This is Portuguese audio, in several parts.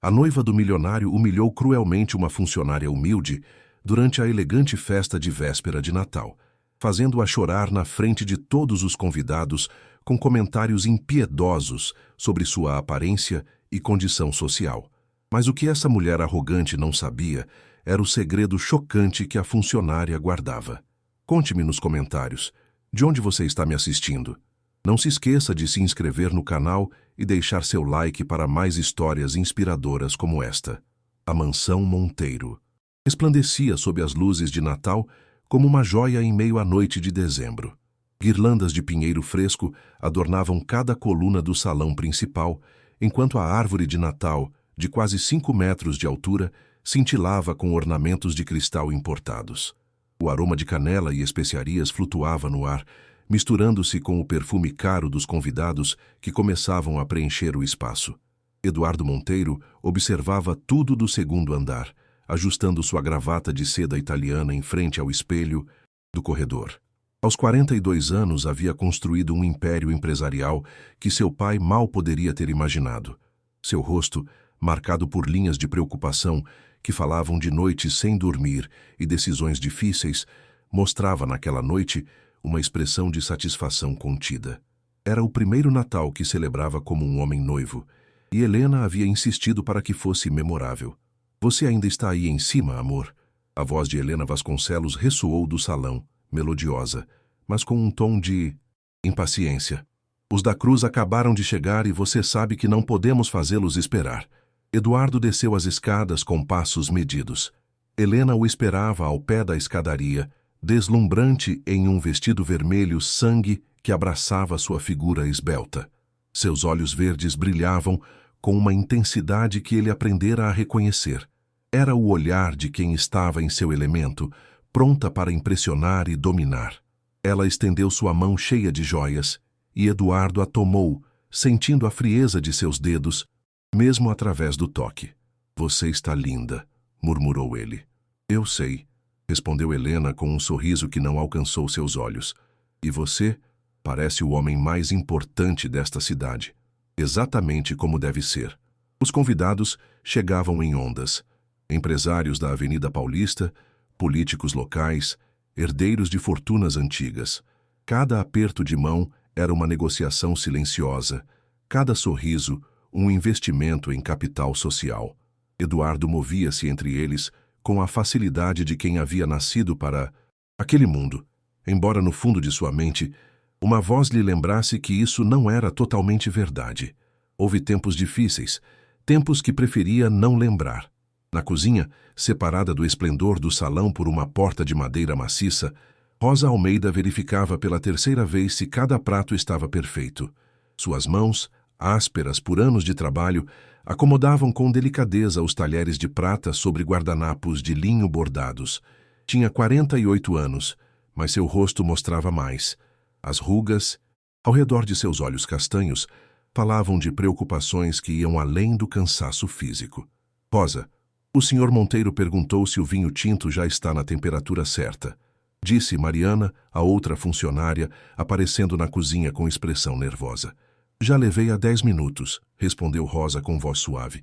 A noiva do milionário humilhou cruelmente uma funcionária humilde durante a elegante festa de véspera de Natal, fazendo-a chorar na frente de todos os convidados com comentários impiedosos sobre sua aparência e condição social. Mas o que essa mulher arrogante não sabia era o segredo chocante que a funcionária guardava. Conte-me nos comentários, de onde você está me assistindo? Não se esqueça de se inscrever no canal e deixar seu like para mais histórias inspiradoras como esta. A Mansão Monteiro resplandecia sob as luzes de Natal como uma joia em meio à noite de dezembro. Guirlandas de pinheiro fresco adornavam cada coluna do salão principal, enquanto a árvore de Natal, de quase 5 metros de altura, cintilava com ornamentos de cristal importados. O aroma de canela e especiarias flutuava no ar, misturando-se com o perfume caro dos convidados que começavam a preencher o espaço. Eduardo Monteiro observava tudo do segundo andar, ajustando sua gravata de seda italiana em frente ao espelho do corredor. Aos 42 anos havia construído um império empresarial que seu pai mal poderia ter imaginado. Seu rosto, marcado por linhas de preocupação que falavam de noites sem dormir e decisões difíceis, mostrava naquela noite uma expressão de satisfação contida. Era o primeiro Natal que celebrava como um homem noivo, e Helena havia insistido para que fosse memorável. "Você ainda está aí em cima, amor?" A voz de Helena Vasconcelos ressoou do salão, melodiosa, mas com um tom de impaciência. "Os da Cruz acabaram de chegar e você sabe que não podemos fazê-los esperar." Eduardo desceu as escadas com passos medidos. Helena o esperava ao pé da escadaria, deslumbrante em um vestido vermelho sangue que abraçava sua figura esbelta. Seus olhos verdes brilhavam com uma intensidade que ele aprendera a reconhecer. Era o olhar de quem estava em seu elemento, pronta para impressionar e dominar. Ela estendeu sua mão cheia de joias, e Eduardo a tomou, sentindo a frieza de seus dedos, mesmo através do toque. "Você está linda", murmurou ele. "Eu sei", respondeu Helena com um sorriso que não alcançou seus olhos. "E você parece o homem mais importante desta cidade. Exatamente como deve ser." Os convidados chegavam em ondas. Empresários da Avenida Paulista, políticos locais, herdeiros de fortunas antigas. Cada aperto de mão era uma negociação silenciosa, cada sorriso um investimento em capital social. Eduardo movia-se entre eles com a facilidade de quem havia nascido para aquele mundo, embora no fundo de sua mente uma voz lhe lembrasse que isso não era totalmente verdade. Houve tempos difíceis, tempos que preferia não lembrar. Na cozinha, separada do esplendor do salão por uma porta de madeira maciça, Rosa Almeida verificava pela terceira vez se cada prato estava perfeito. Suas mãos, ásperas por anos de trabalho, acomodavam com delicadeza os talheres de prata sobre guardanapos de linho bordados. Tinha 48 anos, mas seu rosto mostrava mais. As rugas, ao redor de seus olhos castanhos, falavam de preocupações que iam além do cansaço físico. "Rosa, o Sr. Monteiro perguntou se o vinho tinto já está na temperatura certa", disse Mariana, a outra funcionária, aparecendo na cozinha com expressão nervosa. "Já levei há 10 minutos", respondeu Rosa com voz suave.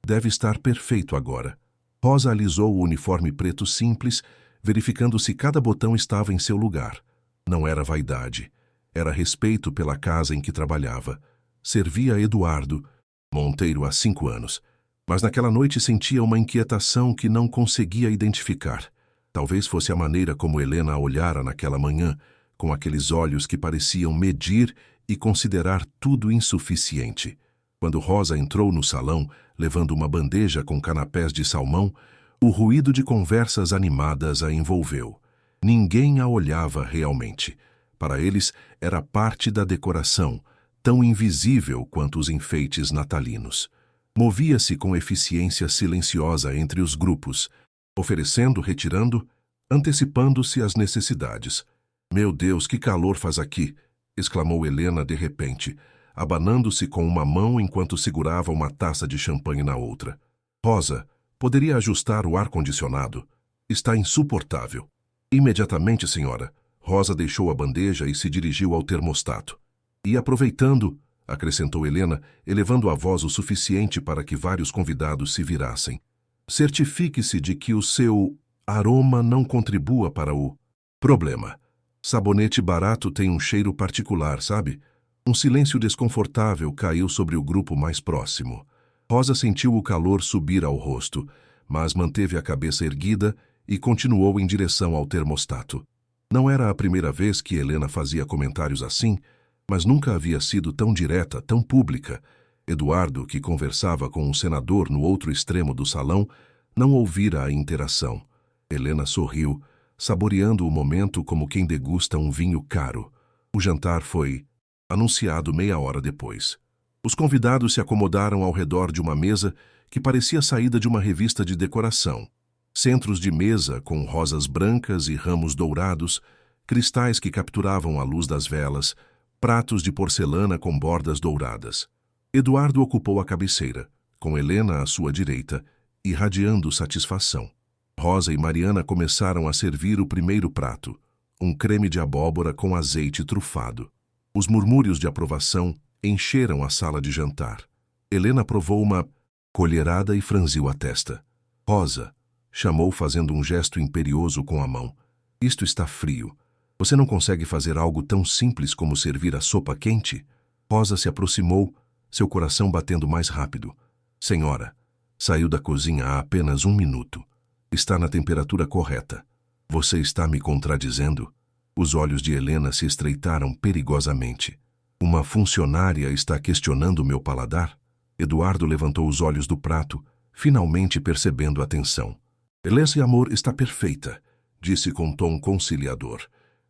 "Deve estar perfeito agora." Rosa alisou o uniforme preto simples, verificando se cada botão estava em seu lugar. Não era vaidade, era respeito pela casa em que trabalhava. Servia a Eduardo Monteiro há 5 anos, mas naquela noite sentia uma inquietação que não conseguia identificar. Talvez fosse a maneira como Helena a olhara naquela manhã, com aqueles olhos que pareciam medir e considerar tudo insuficiente. Quando Rosa entrou no salão, levando uma bandeja com canapés de salmão, o ruído de conversas animadas a envolveu. Ninguém a olhava realmente. Para eles, era parte da decoração, tão invisível quanto os enfeites natalinos. Movia-se com eficiência silenciosa entre os grupos, oferecendo, retirando, antecipando-se às necessidades. "Meu Deus, que calor faz aqui!" exclamou Helena de repente, abanando-se com uma mão enquanto segurava uma taça de champanhe na outra. "Rosa, poderia ajustar o ar-condicionado? Está insuportável." "Imediatamente, senhora." Rosa deixou a bandeja e se dirigiu ao termostato. E aproveitando, acrescentou Helena, elevando a voz o suficiente para que vários convidados se virassem. Certifique-se de que o seu aroma não contribua para o problema. Sabonete barato tem um cheiro particular, sabe? Um silêncio desconfortável caiu sobre o grupo mais próximo. Rosa sentiu o calor subir ao rosto, mas manteve a cabeça erguida e continuou em direção ao termostato. Não era a primeira vez que Helena fazia comentários assim, mas nunca havia sido tão direta, tão pública. Eduardo, que conversava com um senador no outro extremo do salão, não ouvira a interação. Helena sorriu, saboreando o momento como quem degusta um vinho caro. O jantar foi anunciado meia hora depois. Os convidados se acomodaram ao redor de uma mesa que parecia saída de uma revista de decoração. Centros de mesa com rosas brancas e ramos dourados, cristais que capturavam a luz das velas, pratos de porcelana com bordas douradas. Eduardo ocupou a cabeceira, com Helena à sua direita, irradiando satisfação. Rosa e Mariana começaram a servir o primeiro prato, um creme de abóbora com azeite trufado. Os murmúrios de aprovação encheram a sala de jantar. Helena provou uma colherada e franziu a testa. Rosa, chamou fazendo um gesto imperioso com a mão. Isto está frio. Você não consegue fazer algo tão simples como servir a sopa quente? Rosa se aproximou, seu coração batendo mais rápido. Senhora, saiu da cozinha há apenas 1 minuto. Está na temperatura correta. Você está me contradizendo? Os olhos de Helena se estreitaram perigosamente. Uma funcionária está questionando meu paladar? Eduardo levantou os olhos do prato, finalmente percebendo a tensão. Beleza e amor está perfeita, disse com tom conciliador.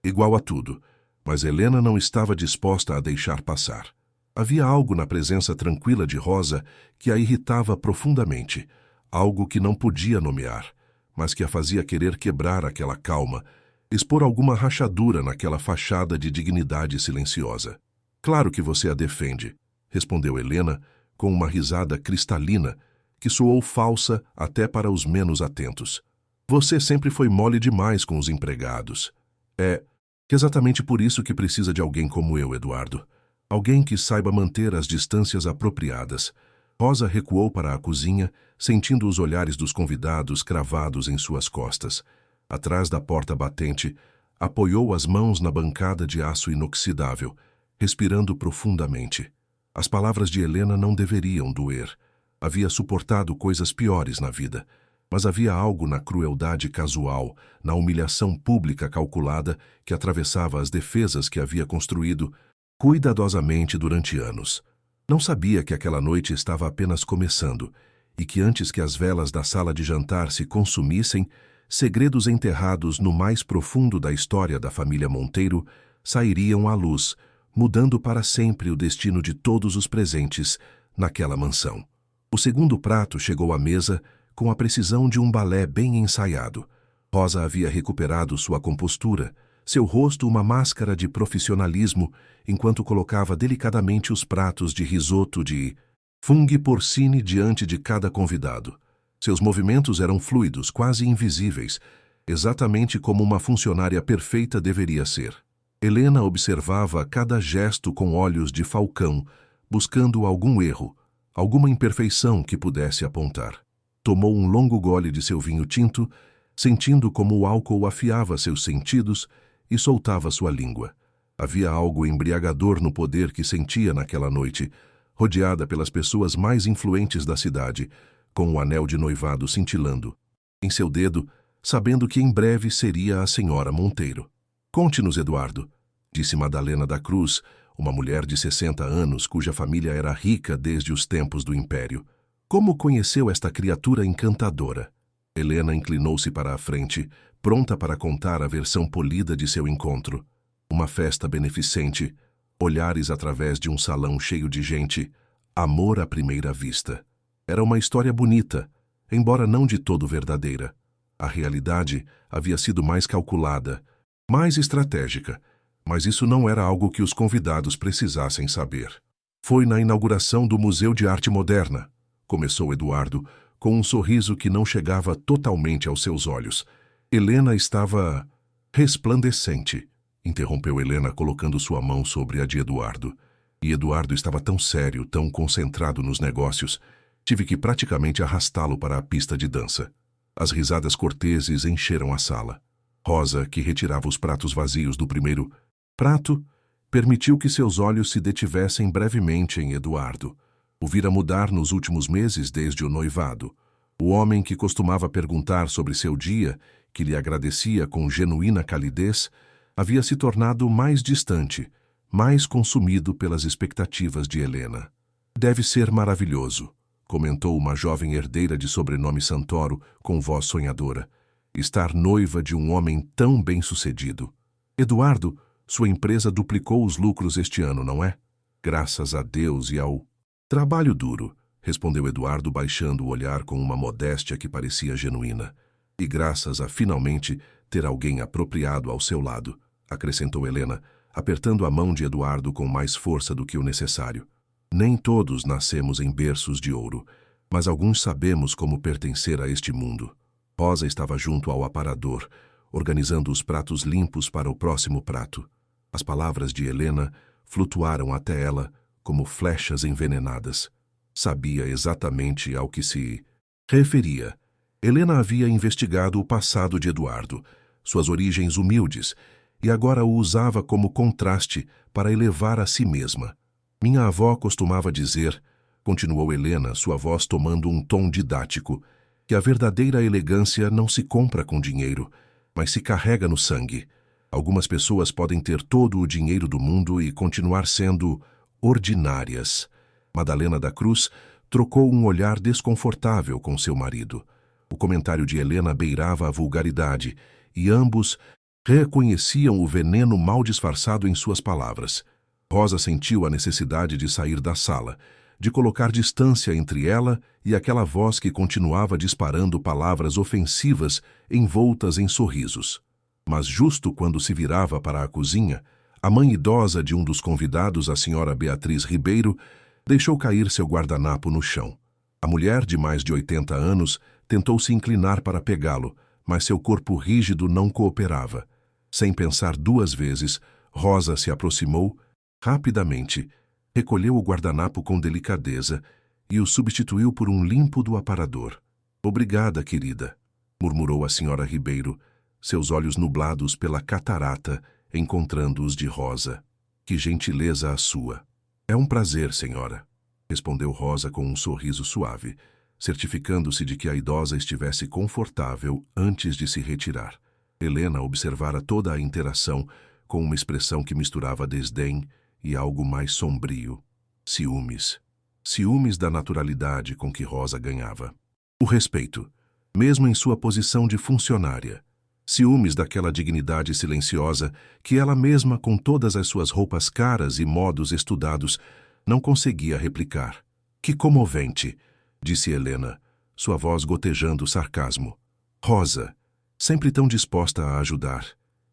Igual a tudo, mas Helena não estava disposta a deixar passar. Havia algo na presença tranquila de Rosa que a irritava profundamente, algo que não podia nomear, mas que a fazia querer quebrar aquela calma, expor alguma rachadura naquela fachada de dignidade silenciosa. Claro que você a defende, respondeu Helena, com uma risada cristalina que soou falsa até para os menos atentos. Você sempre foi mole demais com os empregados. É exatamente por isso que precisa de alguém como eu, Eduardo. Alguém que saiba manter as distâncias apropriadas. Rosa recuou para a cozinha, sentindo os olhares dos convidados cravados em suas costas. Atrás da porta batente, apoiou as mãos na bancada de aço inoxidável, respirando profundamente. As palavras de Helena não deveriam doer. Havia suportado coisas piores na vida, mas havia algo na crueldade casual, na humilhação pública calculada que atravessava as defesas que havia construído cuidadosamente durante anos. Não sabia que aquela noite estava apenas começando e que antes que as velas da sala de jantar se consumissem, segredos enterrados no mais profundo da história da família Monteiro sairiam à luz, mudando para sempre o destino de todos os presentes naquela mansão. O segundo prato chegou à mesa com a precisão de um balé bem ensaiado. Rosa havia recuperado sua compostura, seu rosto uma máscara de profissionalismo, enquanto colocava delicadamente os pratos de risoto de fungo porcini diante de cada convidado. Seus movimentos eram fluidos, quase invisíveis, exatamente como uma funcionária perfeita deveria ser. Helena observava cada gesto com olhos de falcão, buscando algum erro, alguma imperfeição que pudesse apontar. Tomou um longo gole de seu vinho tinto, sentindo como o álcool afiava seus sentidos e soltava sua língua. Havia algo embriagador no poder que sentia naquela noite, rodeada pelas pessoas mais influentes da cidade, com o anel de noivado cintilando em seu dedo, sabendo que em breve seria a senhora Monteiro. Conte-nos, Eduardo, disse Madalena da Cruz, uma mulher de 60 anos cuja família era rica desde os tempos do Império. Como conheceu esta criatura encantadora? Helena inclinou-se para a frente, pronta para contar a versão polida de seu encontro. Uma festa beneficente, olhares através de um salão cheio de gente, amor à primeira vista. Era uma história bonita, embora não de todo verdadeira. A realidade havia sido mais calculada, mais estratégica, mas isso não era algo que os convidados precisassem saber. Foi na inauguração do Museu de Arte Moderna, começou Eduardo, com um sorriso que não chegava totalmente aos seus olhos. Helena estava resplandecente, interrompeu Helena colocando sua mão sobre a de Eduardo. E Eduardo estava tão sério, tão concentrado nos negócios, tive que praticamente arrastá-lo para a pista de dança. As risadas corteses encheram a sala. Rosa, que retirava os pratos vazios do primeiro prato, permitiu que seus olhos se detivessem brevemente em Eduardo. O vira mudar nos últimos meses desde o noivado. O homem que costumava perguntar sobre seu dia, que lhe agradecia com genuína calidez, havia se tornado mais distante, mais consumido pelas expectativas de Helena. Deve ser maravilhoso, comentou uma jovem herdeira de sobrenome Santoro com voz sonhadora, estar noiva de um homem tão bem-sucedido. Eduardo, sua empresa duplicou os lucros este ano, não é? Graças a Deus e ao trabalho duro, respondeu Eduardo baixando o olhar com uma modéstia que parecia genuína. E graças a finalmente ter alguém apropriado ao seu lado, acrescentou Helena, apertando a mão de Eduardo com mais força do que o necessário. Nem todos nascemos em berços de ouro, mas alguns sabemos como pertencer a este mundo. Rosa estava junto ao aparador, organizando os pratos limpos para o próximo prato. As palavras de Helena flutuaram até ela como flechas envenenadas. Sabia exatamente ao que se referia. Helena havia investigado o passado de Eduardo, suas origens humildes, e agora o usava como contraste para elevar a si mesma. Minha avó costumava dizer, continuou Helena, sua voz tomando um tom didático, que a verdadeira elegância não se compra com dinheiro, mas se carrega no sangue. Algumas pessoas podem ter todo o dinheiro do mundo e continuar sendo ordinárias. Madalena da Cruz trocou um olhar desconfortável com seu marido. O comentário de Helena beirava a vulgaridade, e ambos reconheciam o veneno mal disfarçado em suas palavras. Rosa sentiu a necessidade de sair da sala, de colocar distância entre ela e aquela voz que continuava disparando palavras ofensivas envoltas em sorrisos. Mas justo quando se virava para a cozinha, a mãe idosa de um dos convidados, a senhora Beatriz Ribeiro, deixou cair seu guardanapo no chão. A mulher, de mais de 80 anos, tentou se inclinar para pegá-lo, mas seu corpo rígido não cooperava. Sem pensar duas vezes, Rosa se aproximou, rapidamente, recolheu o guardanapo com delicadeza e o substituiu por um limpo do aparador. "Obrigada, querida", murmurou a senhora Ribeiro, seus olhos nublados pela catarata, encontrando os de Rosa. "Que gentileza a sua." "É um prazer, senhora", respondeu Rosa com um sorriso suave, certificando-se de que a idosa estivesse confortável antes de se retirar. Helena observara toda a interação com uma expressão que misturava desdém e algo mais sombrio. Ciúmes. Ciúmes da naturalidade com que Rosa ganhava. O respeito, mesmo em sua posição de funcionária. Ciúmes daquela dignidade silenciosa que ela mesma, com todas as suas roupas caras e modos estudados, não conseguia replicar. "Que comovente", disse Helena, sua voz gotejando sarcasmo. "Rosa, sempre tão disposta a ajudar.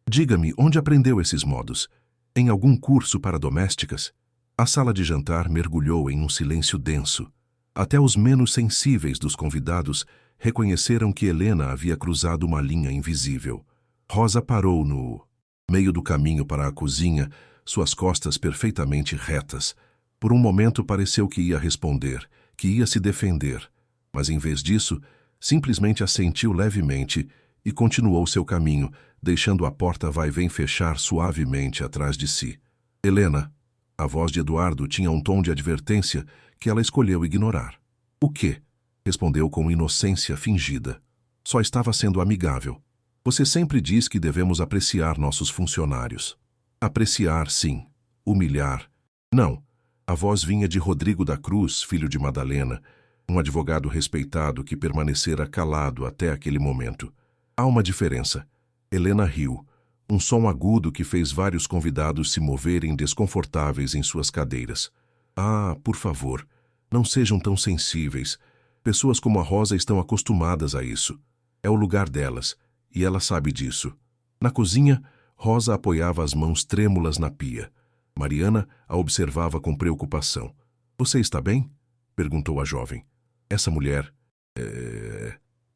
Diga-me, onde aprendeu esses modos? Em algum curso para domésticas?" A sala de jantar mergulhou em um silêncio denso. Até os menos sensíveis dos convidados reconheceram que Helena havia cruzado uma linha invisível. Rosa parou no meio do caminho para a cozinha, suas costas perfeitamente retas. Por um momento pareceu que ia responder, que ia se defender, mas em vez disso, simplesmente assentiu levemente e continuou seu caminho, deixando a porta vai-vem fechar suavemente atrás de si. "Helena", a voz de Eduardo tinha um tom de advertência que ela escolheu ignorar. "O quê?", respondeu com inocência fingida. "Só estava sendo amigável. Você sempre diz que devemos apreciar nossos funcionários." "Apreciar, sim. Humilhar, não." A voz vinha de Rodrigo da Cruz, filho de Madalena, um advogado respeitado que permanecera calado até aquele momento. "Há uma diferença." Helena riu, um som agudo que fez vários convidados se moverem desconfortáveis em suas cadeiras. "Ah, por favor, não sejam tão sensíveis. Pessoas como a Rosa estão acostumadas a isso. É o lugar delas, e ela sabe disso." Na cozinha, Rosa apoiava as mãos trêmulas na pia. Mariana a observava com preocupação. "Você está bem?" perguntou a jovem. Essa mulher...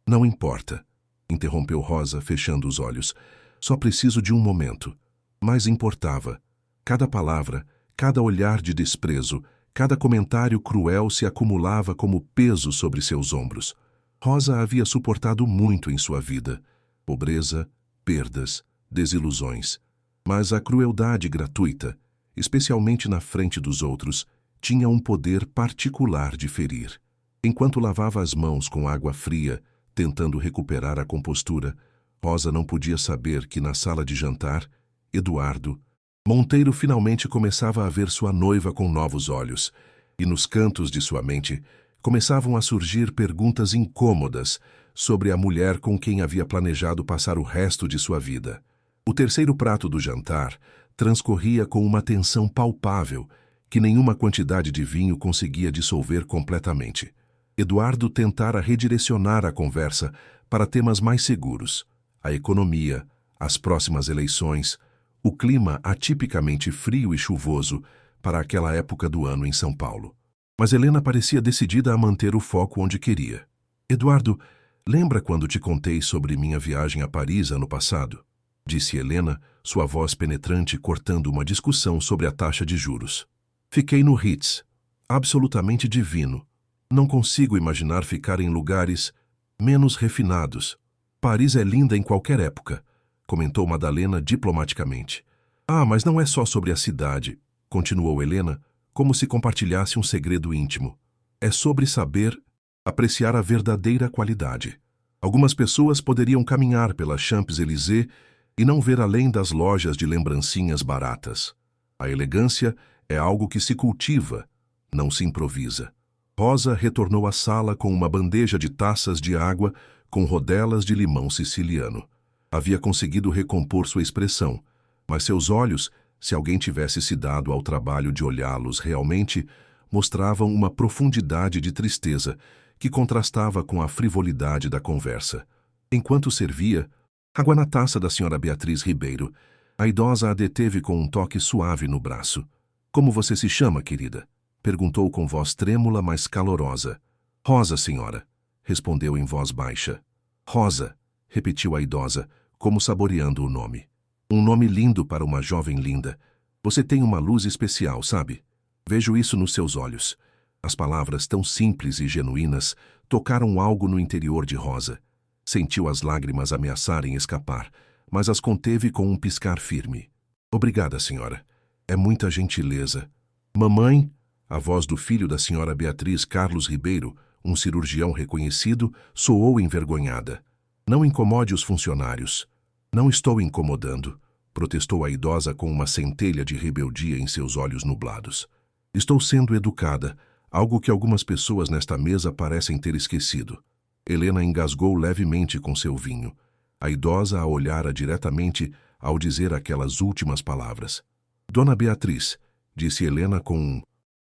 "Não importa", interrompeu Rosa, fechando os olhos. "Só preciso de um momento." Mas importava. Cada palavra, Cada olhar de desprezo, cada comentário cruel se acumulava como peso sobre seus ombros. Rosa havia suportado muito em sua vida. Pobreza, perdas, desilusões. Mas a crueldade gratuita, especialmente na frente dos outros, tinha um poder particular de ferir. Enquanto lavava as mãos com água fria, tentando recuperar a compostura, Rosa não podia saber que na sala de jantar, Eduardo Monteiro finalmente começava a ver sua noiva com novos olhos, e nos cantos de sua mente começavam a surgir perguntas incômodas sobre a mulher com quem havia planejado passar o resto de sua vida. O terceiro prato do jantar transcorria com uma tensão palpável que nenhuma quantidade de vinho conseguia dissolver completamente. Eduardo tentara redirecionar a conversa para temas mais seguros: a economia, as próximas eleições, o clima atipicamente frio e chuvoso para aquela época do ano em São Paulo. Mas Helena parecia decidida a manter o foco onde queria. Eduardo, lembra quando te contei sobre minha viagem a Paris ano passado? Disse Helena, sua voz penetrante cortando uma discussão sobre a taxa de juros. Fiquei no Ritz. Absolutamente divino. Não consigo imaginar ficar em lugares menos refinados. Paris é linda em qualquer época, comentou Madalena diplomaticamente. Ah, mas não é só sobre a cidade, continuou Helena, como se compartilhasse um segredo íntimo. É sobre saber apreciar a verdadeira qualidade. Algumas pessoas poderiam caminhar pela Champs-Élysées e não ver além das lojas de lembrancinhas baratas. A elegância é algo que se cultiva, não se improvisa. Rosa retornou à sala com uma bandeja de taças de água com rodelas de limão siciliano. Havia conseguido recompor sua expressão, mas seus olhos, se alguém tivesse se dado ao trabalho de olhá-los realmente, mostravam uma profundidade de tristeza que contrastava com a frivolidade da conversa. Enquanto servia, água na taça da senhora Beatriz Ribeiro, a idosa a deteve com um toque suave no braço. Como você se chama, querida? Perguntou com voz trêmula, mas calorosa. Rosa, senhora, respondeu em voz baixa. Rosa, repetiu a idosa, como saboreando o nome. Um nome lindo para uma jovem linda. Você tem uma luz especial, sabe? Vejo isso nos seus olhos. As palavras tão simples e genuínas tocaram algo no interior de Rosa. Sentiu as lágrimas ameaçarem escapar, mas as conteve com um piscar firme. Obrigada, senhora. É muita gentileza. Mamãe, a voz do filho da senhora Beatriz Carlos Ribeiro, um cirurgião reconhecido, soou envergonhada. Não incomode os funcionários. Não estou incomodando, protestou a idosa com uma centelha de rebeldia em seus olhos nublados. Estou sendo educada, algo que algumas pessoas nesta mesa parecem ter esquecido. Helena engasgou levemente com seu vinho. A idosa a olhara diretamente ao dizer aquelas últimas palavras. Dona Beatriz, disse Helena com um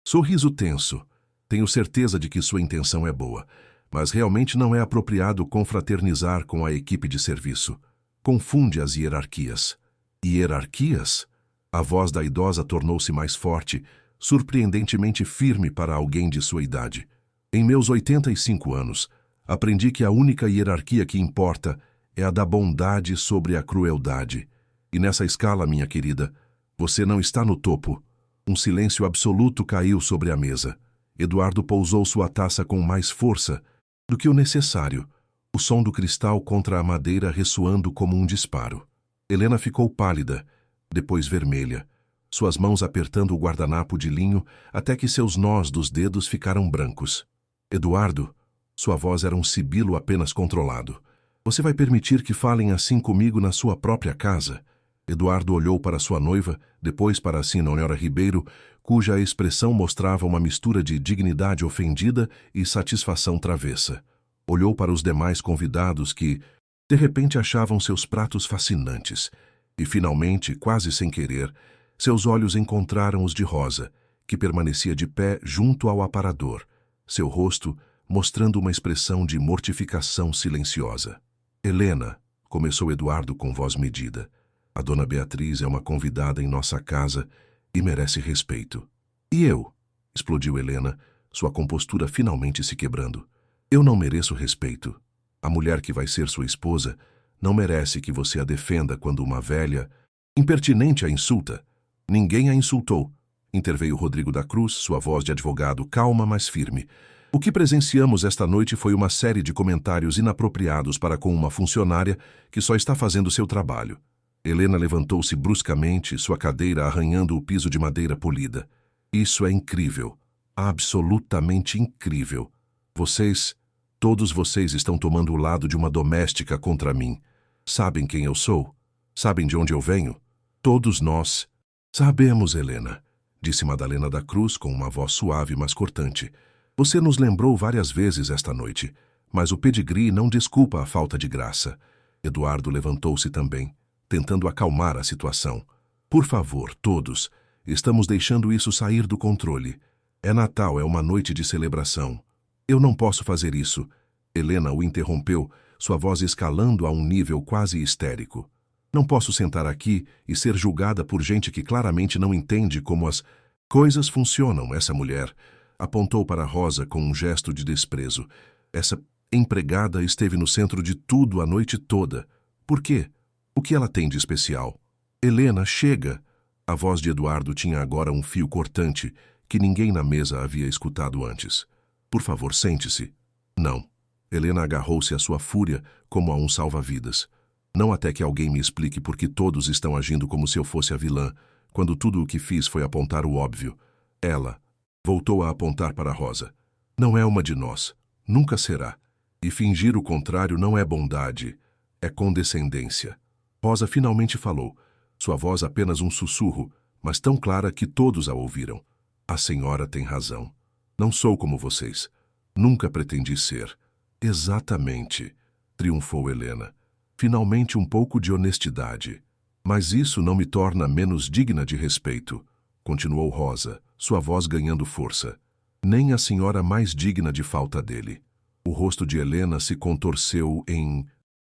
sorriso tenso. Tenho certeza de que sua intenção é boa, mas realmente não é apropriado confraternizar com a equipe de serviço. Confunde as hierarquias. Hierarquias? A voz da idosa tornou-se mais forte, surpreendentemente firme para alguém de sua idade. Em meus 85 anos, aprendi que a única hierarquia que importa é a da bondade sobre a crueldade. E nessa escala, minha querida, você não está no topo. Um silêncio absoluto caiu sobre a mesa. Eduardo pousou sua taça com mais força do que o necessário, o som do cristal contra a madeira ressoando como um disparo. Helena ficou pálida, depois vermelha, suas mãos apertando o guardanapo de linho até que seus nós dos dedos ficaram brancos. Eduardo, sua voz era um sibilo apenas controlado. Você vai permitir que falem assim comigo na sua própria casa? Eduardo olhou para sua noiva, depois para a senhora Ribeiro, cuja expressão mostrava uma mistura de dignidade ofendida e satisfação travessa. Olhou para os demais convidados que, de repente, achavam seus pratos fascinantes. E, finalmente, quase sem querer, seus olhos encontraram os de Rosa, que permanecia de pé junto ao aparador, seu rosto mostrando uma expressão de mortificação silenciosa. Helena, começou Eduardo com voz medida, a dona Beatriz é uma convidada em nossa casa e merece respeito. E eu? Explodiu Helena, sua compostura finalmente se quebrando. Eu não mereço respeito. A mulher que vai ser sua esposa não merece que você a defenda quando uma velha impertinente a insulta. Ninguém a insultou, interveio Rodrigo da Cruz, sua voz de advogado calma, mas firme. O que presenciamos esta noite foi uma série de comentários inapropriados para com uma funcionária que só está fazendo seu trabalho. Helena levantou-se bruscamente, sua cadeira arranhando o piso de madeira polida. Isso é incrível. Absolutamente incrível. Todos vocês estão tomando o lado de uma doméstica contra mim. Sabem quem eu sou? Sabem de onde eu venho? Todos nós. Sabemos, Helena, disse Madalena da Cruz com uma voz suave, mas cortante. Você nos lembrou várias vezes esta noite, mas o pedigree não desculpa a falta de graça. Eduardo levantou-se também, tentando acalmar a situação. Por favor, todos, estamos deixando isso sair do controle. É Natal, é uma noite de celebração. Eu não posso fazer isso. Helena o interrompeu, sua voz escalando a um nível quase histérico. Não posso sentar aqui e ser julgada por gente que claramente não entende como as coisas funcionam. Essa mulher apontou para Rosa com um gesto de desprezo. Essa empregada esteve no centro de tudo a noite toda. Por quê? O que ela tem de especial? Helena, chega! A voz de Eduardo tinha agora um fio cortante que ninguém na mesa havia escutado antes. Por favor, sente-se. Não. Helena agarrou-se à sua fúria como a um salva-vidas. Não até que alguém me explique por que todos estão agindo como se eu fosse a vilã, quando tudo o que fiz foi apontar o óbvio. Ela voltou a apontar para Rosa. Não é uma de nós. Nunca será. E fingir o contrário não é bondade. É condescendência. Rosa finalmente falou. Sua voz apenas um sussurro, mas tão clara que todos a ouviram. A senhora tem razão. Não sou como vocês. Nunca pretendi ser. Exatamente, triunfou Helena. Finalmente um pouco de honestidade. Mas isso não me torna menos digna de respeito, continuou Rosa, sua voz ganhando força. Nem a senhora mais digna de falta dele. O rosto de Helena se contorceu em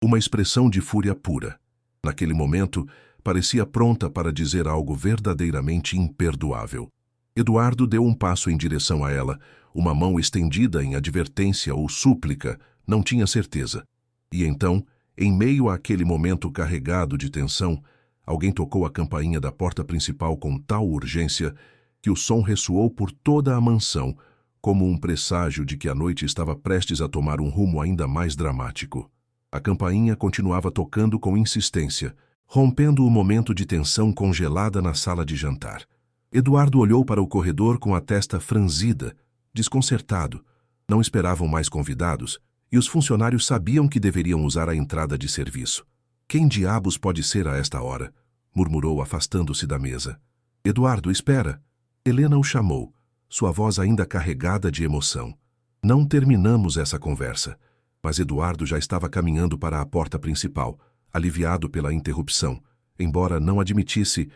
uma expressão de fúria pura. Naquele momento, parecia pronta para dizer algo verdadeiramente imperdoável. Eduardo deu um passo em direção a ela, uma mão estendida em advertência ou súplica, não tinha certeza. E então, em meio àquele momento carregado de tensão, alguém tocou a campainha da porta principal com tal urgência que o som ressoou por toda a mansão, como um presságio de que a noite estava prestes a tomar um rumo ainda mais dramático. A campainha continuava tocando com insistência, rompendo o momento de tensão congelada na sala de jantar. Eduardo olhou para o corredor com a testa franzida, desconcertado. Não esperavam mais convidados, e os funcionários sabiam que deveriam usar a entrada de serviço. Quem diabos pode ser a esta hora? Murmurou, afastando-se da mesa. Eduardo, espera! Helena o chamou, sua voz ainda carregada de emoção. Não terminamos essa conversa, mas Eduardo já estava caminhando para a porta principal, aliviado pela interrupção, embora não admitisse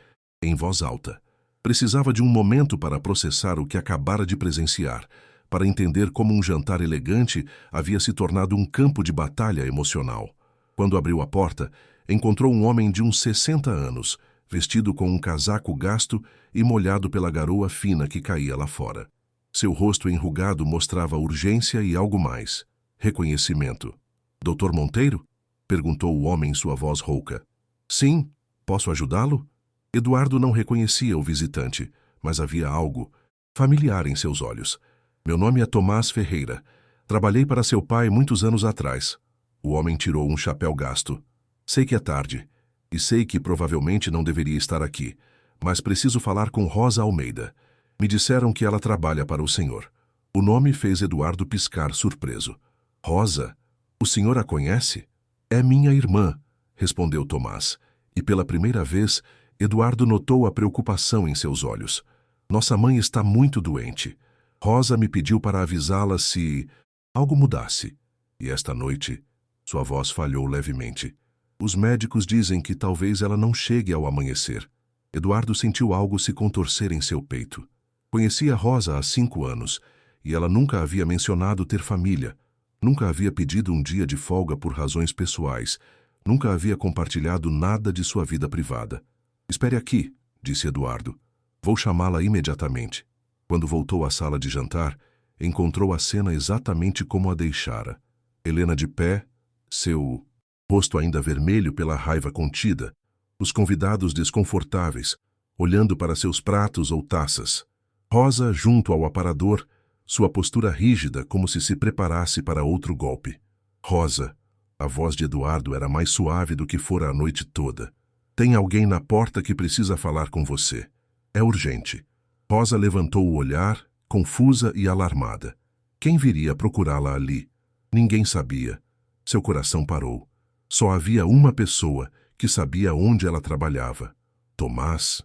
em voz alta. Precisava de um momento para processar o que acabara de presenciar, para entender como um jantar elegante havia se tornado um campo de batalha emocional. Quando abriu a porta, encontrou um homem de uns 60 anos, vestido com um casaco gasto e molhado pela garoa fina que caía lá fora. Seu rosto enrugado mostrava urgência e algo mais. Reconhecimento. Doutor Monteiro? Perguntou o homem em sua voz rouca. Sim, posso ajudá-lo? Eduardo não reconhecia o visitante, mas havia algo familiar em seus olhos. Meu nome é Tomás Ferreira. Trabalhei para seu pai muitos anos atrás. O homem tirou um chapéu gasto. Sei que é tarde, e sei que provavelmente não deveria estar aqui, mas preciso falar com Rosa Almeida. Me disseram que ela trabalha para o senhor. O nome fez Eduardo piscar surpreso. Rosa? O senhor a conhece? É minha irmã, respondeu Tomás, e pela primeira vez Eduardo notou a preocupação em seus olhos. Nossa mãe está muito doente. Rosa me pediu para avisá-la se algo mudasse. E esta noite, sua voz falhou levemente. Os médicos dizem que talvez ela não chegue ao amanhecer. Eduardo sentiu algo se contorcer em seu peito. Conhecia Rosa há 5 anos, e ela nunca havia mencionado ter família. Nunca havia pedido um dia de folga por razões pessoais. Nunca havia compartilhado nada de sua vida privada. Espere aqui, disse Eduardo. Vou chamá-la imediatamente. Quando voltou à sala de jantar, encontrou a cena exatamente como a deixara. Helena de pé, seu rosto ainda vermelho pela raiva contida, os convidados desconfortáveis, olhando para seus pratos ou taças. Rosa, junto ao aparador, sua postura rígida como se preparasse para outro golpe. Rosa, a voz de Eduardo era mais suave do que fora a noite toda. Tem alguém na porta que precisa falar com você. É urgente. Rosa levantou o olhar, confusa e alarmada. Quem viria procurá-la ali? Ninguém sabia. Seu coração parou. Só havia uma pessoa que sabia onde ela trabalhava. Tomás.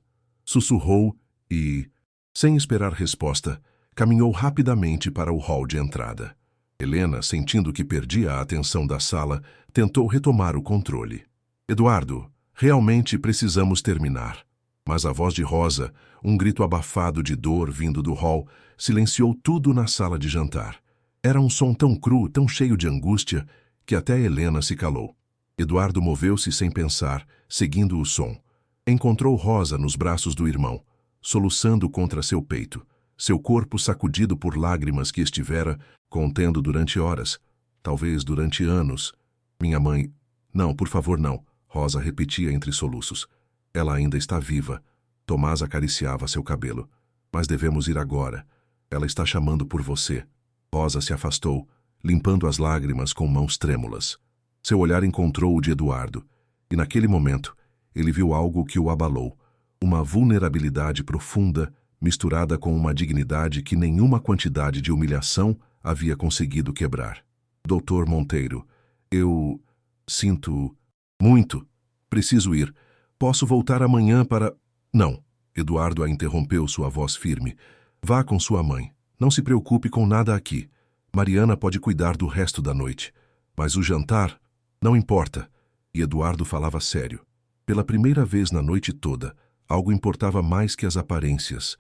Sussurrou e, sem esperar resposta, caminhou rapidamente para o hall de entrada. Helena, sentindo que perdia a atenção da sala, tentou retomar o controle. Eduardo, realmente precisamos terminar. Mas a voz de Rosa, um grito abafado de dor vindo do hall, silenciou tudo na sala de jantar. Era um som tão cru, tão cheio de angústia, que até Helena se calou. Eduardo moveu-se sem pensar, seguindo o som. Encontrou Rosa nos braços do irmão, soluçando contra seu peito, seu corpo sacudido por lágrimas que estivera contendo durante horas, talvez durante anos. Minha mãe... Não, por favor, não, Rosa repetia entre soluços. Ela ainda está viva. Tomás acariciava seu cabelo. Mas devemos ir agora. Ela está chamando por você. Rosa se afastou, limpando as lágrimas com mãos trêmulas. Seu olhar encontrou o de Eduardo, e naquele momento ele viu algo que o abalou, uma vulnerabilidade profunda misturada com uma dignidade que nenhuma quantidade de humilhação havia conseguido quebrar. Doutor Monteiro, eu sinto muito. Preciso ir. Posso voltar amanhã para... Não. Eduardo a interrompeu, sua voz firme. Vá com sua mãe. Não se preocupe com nada aqui. Mariana pode cuidar do resto da noite. Mas o jantar... Não importa. E Eduardo falava sério. Pela primeira vez na noite toda, algo importava mais que as aparências,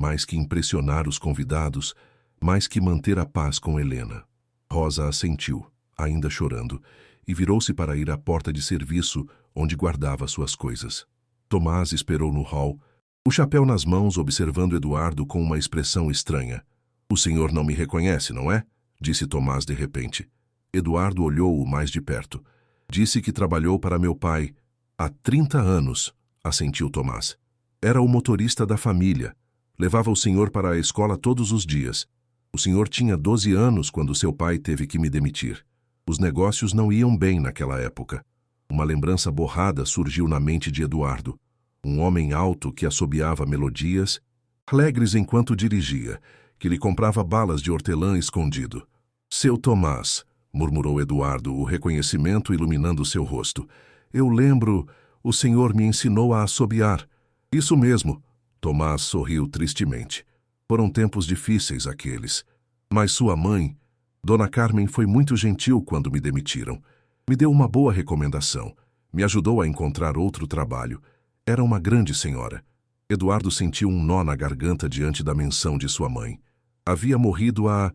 mais que impressionar os convidados, mais que manter a paz com Helena. Rosa assentiu, ainda chorando, e virou-se para ir à porta de serviço, onde guardava suas coisas. Tomás esperou no hall, o chapéu nas mãos, observando Eduardo com uma expressão estranha. O senhor não me reconhece, não é? Disse Tomás de repente. Eduardo olhou-o mais de perto. Disse que trabalhou para meu pai há 30 anos, assentiu Tomás. Era o motorista da família. Levava o senhor para a escola todos os dias. O senhor tinha 12 anos quando seu pai teve que me demitir. Os negócios não iam bem naquela época. Uma lembrança borrada surgiu na mente de Eduardo. Um homem alto que assobiava melodias, alegres enquanto dirigia, que lhe comprava balas de hortelã escondido. Seu Tomás, murmurou Eduardo, o reconhecimento iluminando seu rosto. Eu lembro, o senhor me ensinou a assobiar. Isso mesmo. Tomás sorriu tristemente. Foram tempos difíceis aqueles. Mas sua mãe, Dona Carmen, foi muito gentil quando me demitiram. Me deu uma boa recomendação. Me ajudou a encontrar outro trabalho. Era uma grande senhora. Eduardo sentiu um nó na garganta diante da menção de sua mãe. Havia morrido há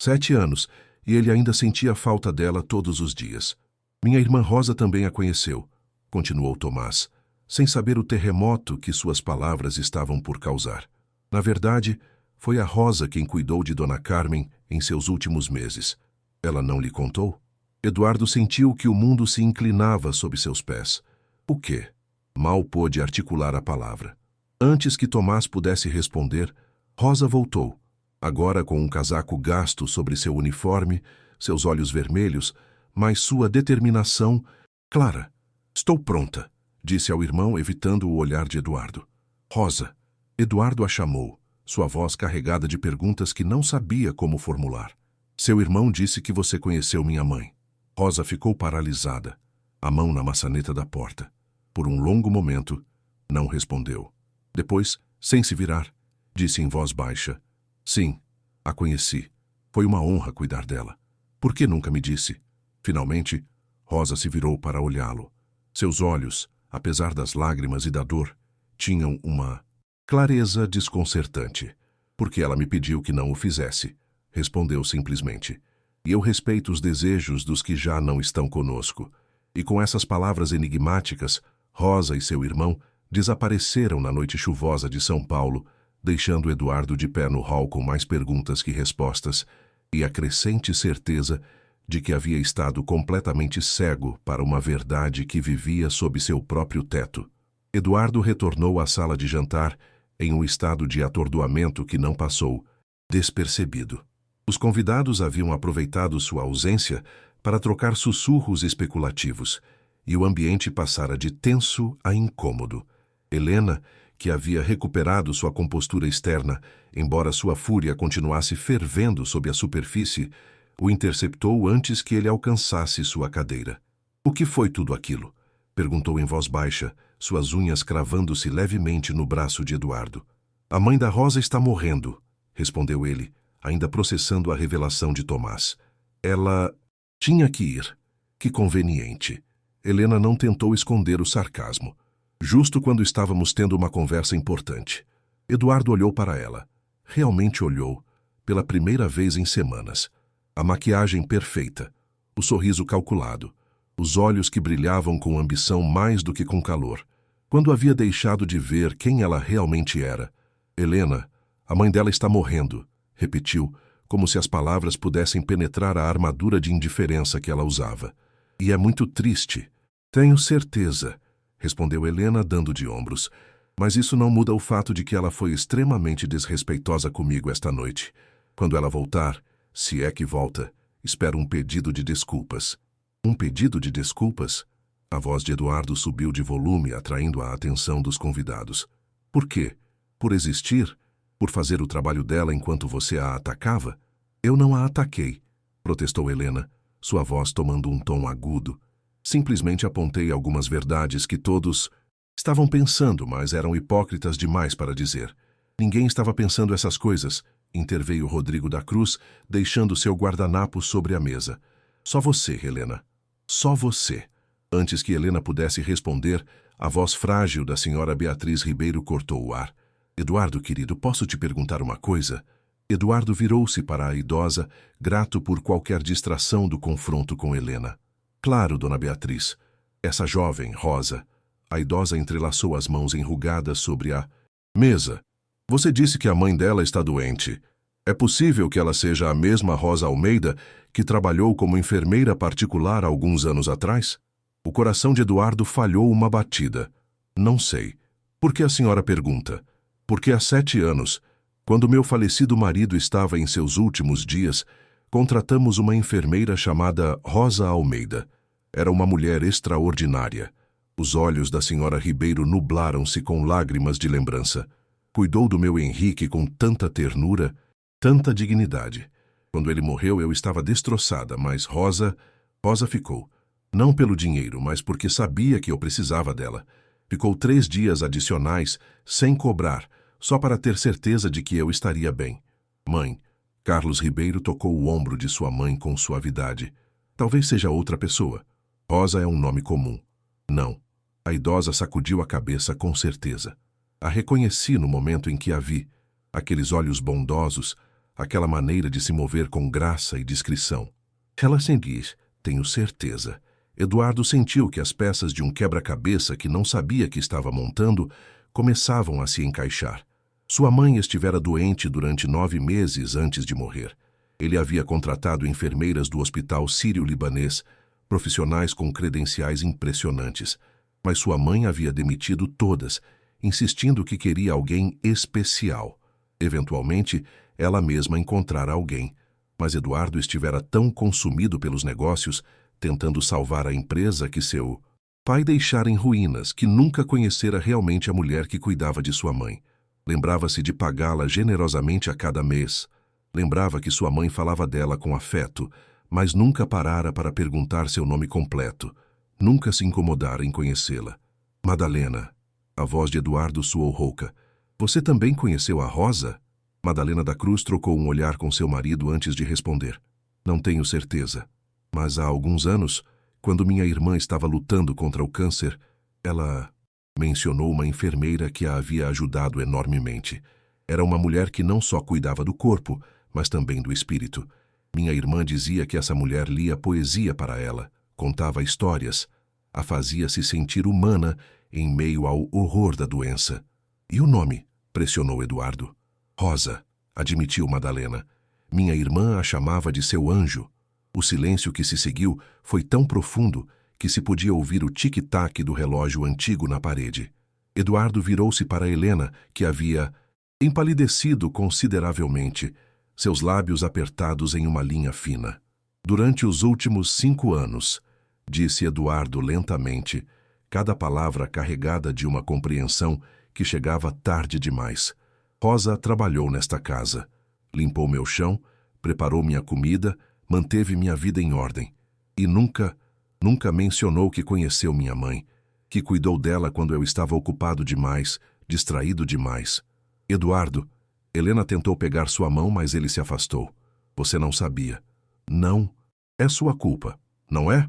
7 anos e ele ainda sentia falta dela todos os dias. Minha irmã Rosa também a conheceu, continuou Tomás, sem saber o terremoto que suas palavras estavam por causar. Na verdade, foi a Rosa quem cuidou de Dona Carmen em seus últimos meses. Ela não lhe contou? Eduardo sentiu que o mundo se inclinava sob seus pés. O quê? Mal pôde articular a palavra. Antes que Tomás pudesse responder, Rosa voltou, agora com um casaco gasto sobre seu uniforme, seus olhos vermelhos, mas sua determinação clara. Estou pronta, disse ao irmão, evitando o olhar de Eduardo. Rosa. Eduardo a chamou, sua voz carregada de perguntas que não sabia como formular. Seu irmão disse que você conheceu minha mãe. Rosa ficou paralisada, a mão na maçaneta da porta. Por um longo momento, não respondeu. Depois, sem se virar, disse em voz baixa. Sim, a conheci. Foi uma honra cuidar dela. Por que nunca me disse? Finalmente, Rosa se virou para olhá-lo. Seus olhos, apesar das lágrimas e da dor, tinham uma clareza desconcertante. Porque ela me pediu que não o fizesse, respondeu simplesmente. E eu respeito os desejos dos que já não estão conosco. E com essas palavras enigmáticas, Rosa e seu irmão desapareceram na noite chuvosa de São Paulo, deixando Eduardo de pé no hall com mais perguntas que respostas e a crescente certeza de que havia estado completamente cego para uma verdade que vivia sob seu próprio teto. Eduardo retornou à sala de jantar em um estado de atordoamento que não passou despercebido. Os convidados haviam aproveitado sua ausência para trocar sussurros especulativos, e o ambiente passara de tenso a incômodo. Helena, que havia recuperado sua compostura externa, embora sua fúria continuasse fervendo sob a superfície, o interceptou antes que ele alcançasse sua cadeira. "O que foi tudo aquilo?" perguntou em voz baixa, suas unhas cravando-se levemente no braço de Eduardo. "A mãe da Rosa está morrendo", respondeu ele, ainda processando a revelação de Tomás. "Ela tinha que ir. Que conveniente." Helena não tentou esconder o sarcasmo. "Justo quando estávamos tendo uma conversa importante." Eduardo olhou para ela. Realmente olhou, pela primeira vez em semanas. A maquiagem perfeita, o sorriso calculado, os olhos que brilhavam com ambição mais do que com calor. Quando havia deixado de ver quem ela realmente era. "Helena, a mãe dela está morrendo", repetiu, como se as palavras pudessem penetrar a armadura de indiferença que ela usava. "E é muito triste." "Tenho certeza", respondeu Helena, dando de ombros. "Mas isso não muda o fato de que ela foi extremamente desrespeitosa comigo esta noite. Quando ela voltar, se é que volta, espero um pedido de desculpas." "Um pedido de desculpas?" A voz de Eduardo subiu de volume, atraindo a atenção dos convidados. "Por quê? Por existir? Por fazer o trabalho dela enquanto você a atacava?" "Eu não a ataquei", protestou Helena, sua voz tomando um tom agudo. "Simplesmente apontei algumas verdades que todos estavam pensando, mas eram hipócritas demais para dizer." "Ninguém estava pensando essas coisas", interveio Rodrigo da Cruz, deixando seu guardanapo sobre a mesa. "Só você, Helena. Só você." Antes que Helena pudesse responder, a voz frágil da senhora Beatriz Ribeiro cortou o ar. "Eduardo, querido, posso te perguntar uma coisa?" Eduardo virou-se para a idosa, grato por qualquer distração do confronto com Helena. "Claro, dona Beatriz. Essa jovem, Rosa." A idosa entrelaçou as mãos enrugadas sobre a mesa. "Você disse que a mãe dela está doente. É possível que ela seja a mesma Rosa Almeida que trabalhou como enfermeira particular alguns anos atrás?" O coração de Eduardo falhou uma batida. "Não sei." "Por que a senhora pergunta?" "Porque há 7 anos, quando meu falecido marido estava em seus últimos dias, contratamos uma enfermeira chamada Rosa Almeida. Era uma mulher extraordinária." Os olhos da senhora Ribeiro nublaram-se com lágrimas de lembrança. "Cuidou do meu Henrique com tanta ternura, tanta dignidade. Quando ele morreu eu estava destroçada, mas Rosa ficou. Não pelo dinheiro, mas porque sabia que eu precisava dela. Ficou 3 dias adicionais, sem cobrar, só para ter certeza de que eu estaria bem." "Mãe." Carlos Ribeiro tocou o ombro de sua mãe com suavidade. "Talvez seja outra pessoa. Rosa é um nome comum." "Não." A idosa sacudiu a cabeça com certeza. "A reconheci no momento em que a vi. Aqueles olhos bondosos, aquela maneira de se mover com graça e discrição." "Ela se diz, tenho certeza." Eduardo sentiu que as peças de um quebra-cabeça que não sabia que estava montando começavam a se encaixar. Sua mãe estivera doente durante 9 meses antes de morrer. Ele havia contratado enfermeiras do Hospital Sírio-Libanês, profissionais com credenciais impressionantes. Mas sua mãe havia demitido todas, insistindo que queria alguém especial. Eventualmente, ela mesma encontrara alguém. Mas Eduardo estivera tão consumido pelos negócios, tentando salvar a empresa que seu pai deixara em ruínas, que nunca conhecera realmente a mulher que cuidava de sua mãe. Lembrava-se de pagá-la generosamente a cada mês. Lembrava que sua mãe falava dela com afeto, mas nunca parara para perguntar seu nome completo. Nunca se incomodara em conhecê-la. "Madalena." A voz de Eduardo soou rouca. "Você também conheceu a Rosa?" Madalena da Cruz trocou um olhar com seu marido antes de responder. "Não tenho certeza. Mas há alguns anos, quando minha irmã estava lutando contra o câncer, ela..." Mencionou uma enfermeira que a havia ajudado enormemente. Era uma mulher que não só cuidava do corpo, mas também do espírito. Minha irmã dizia que essa mulher lia poesia para ela, contava histórias, a fazia se sentir humana em meio ao horror da doença. "E o nome?" pressionou Eduardo. "Rosa", admitiu Madalena. "Minha irmã a chamava de seu anjo." O silêncio que se seguiu foi tão profundo que se podia ouvir o tic-tac do relógio antigo na parede. Eduardo virou-se para Helena, que havia empalidecido consideravelmente, seus lábios apertados em uma linha fina. Durante os últimos 5 anos, disse Eduardo lentamente, cada palavra carregada de uma compreensão que chegava tarde demais. Rosa trabalhou nesta casa, limpou meu chão, preparou minha comida, manteve minha vida em ordem. E nunca mencionou que conheceu minha mãe, que cuidou dela quando eu estava ocupado demais, distraído demais. Eduardo, Helena tentou pegar sua mão, mas ele se afastou. Você não sabia. Não. É sua culpa, não é?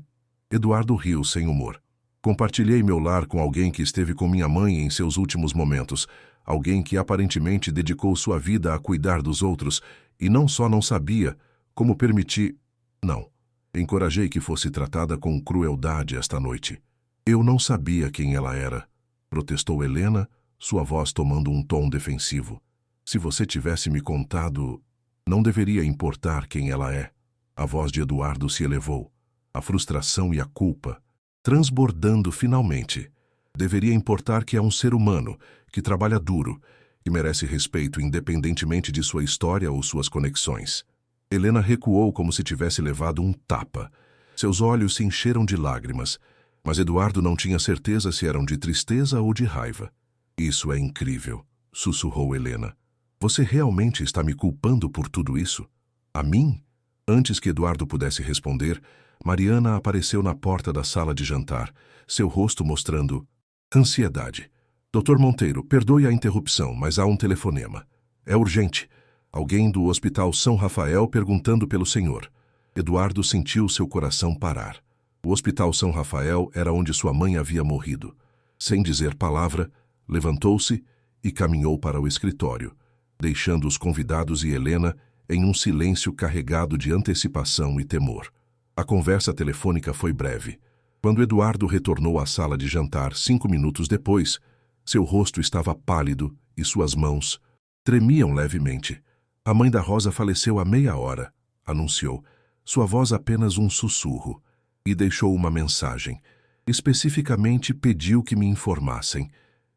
Eduardo riu sem humor. Compartilhei meu lar com alguém que esteve com minha mãe em seus últimos momentos, alguém que aparentemente dedicou sua vida a cuidar dos outros, e não só não sabia, como permiti... Não. Encorajei que fosse tratada com crueldade esta noite. Eu não sabia quem ela era, protestou Helena, sua voz tomando um tom defensivo. Se você tivesse me contado, não deveria importar quem ela é. A voz de Eduardo se elevou, a frustração e a culpa, transbordando finalmente. Deveria importar que é um ser humano, que trabalha duro, que merece respeito independentemente de sua história ou suas conexões. Helena recuou como se tivesse levado um tapa. Seus olhos se encheram de lágrimas, mas Eduardo não tinha certeza se eram de tristeza ou de raiva. Isso é incrível, sussurrou Helena. Você realmente está me culpando por tudo isso? A mim? Antes que Eduardo pudesse responder, Mariana apareceu na porta da sala de jantar, seu rosto mostrando ansiedade. Dr. Monteiro, perdoe a interrupção, mas há um telefonema. É urgente. Alguém do Hospital São Rafael perguntando pelo senhor. Eduardo sentiu seu coração parar. O Hospital São Rafael era onde sua mãe havia morrido. Sem dizer palavra, levantou-se e caminhou para o escritório, deixando os convidados e Helena em um silêncio carregado de antecipação e temor. A conversa telefônica foi breve. Quando Eduardo retornou à sala de jantar 5 minutos depois, seu rosto estava pálido e suas mãos tremiam levemente. A mãe da Rosa faleceu há meia hora, anunciou, sua voz apenas um sussurro, e deixou uma mensagem. Especificamente pediu que me informassem.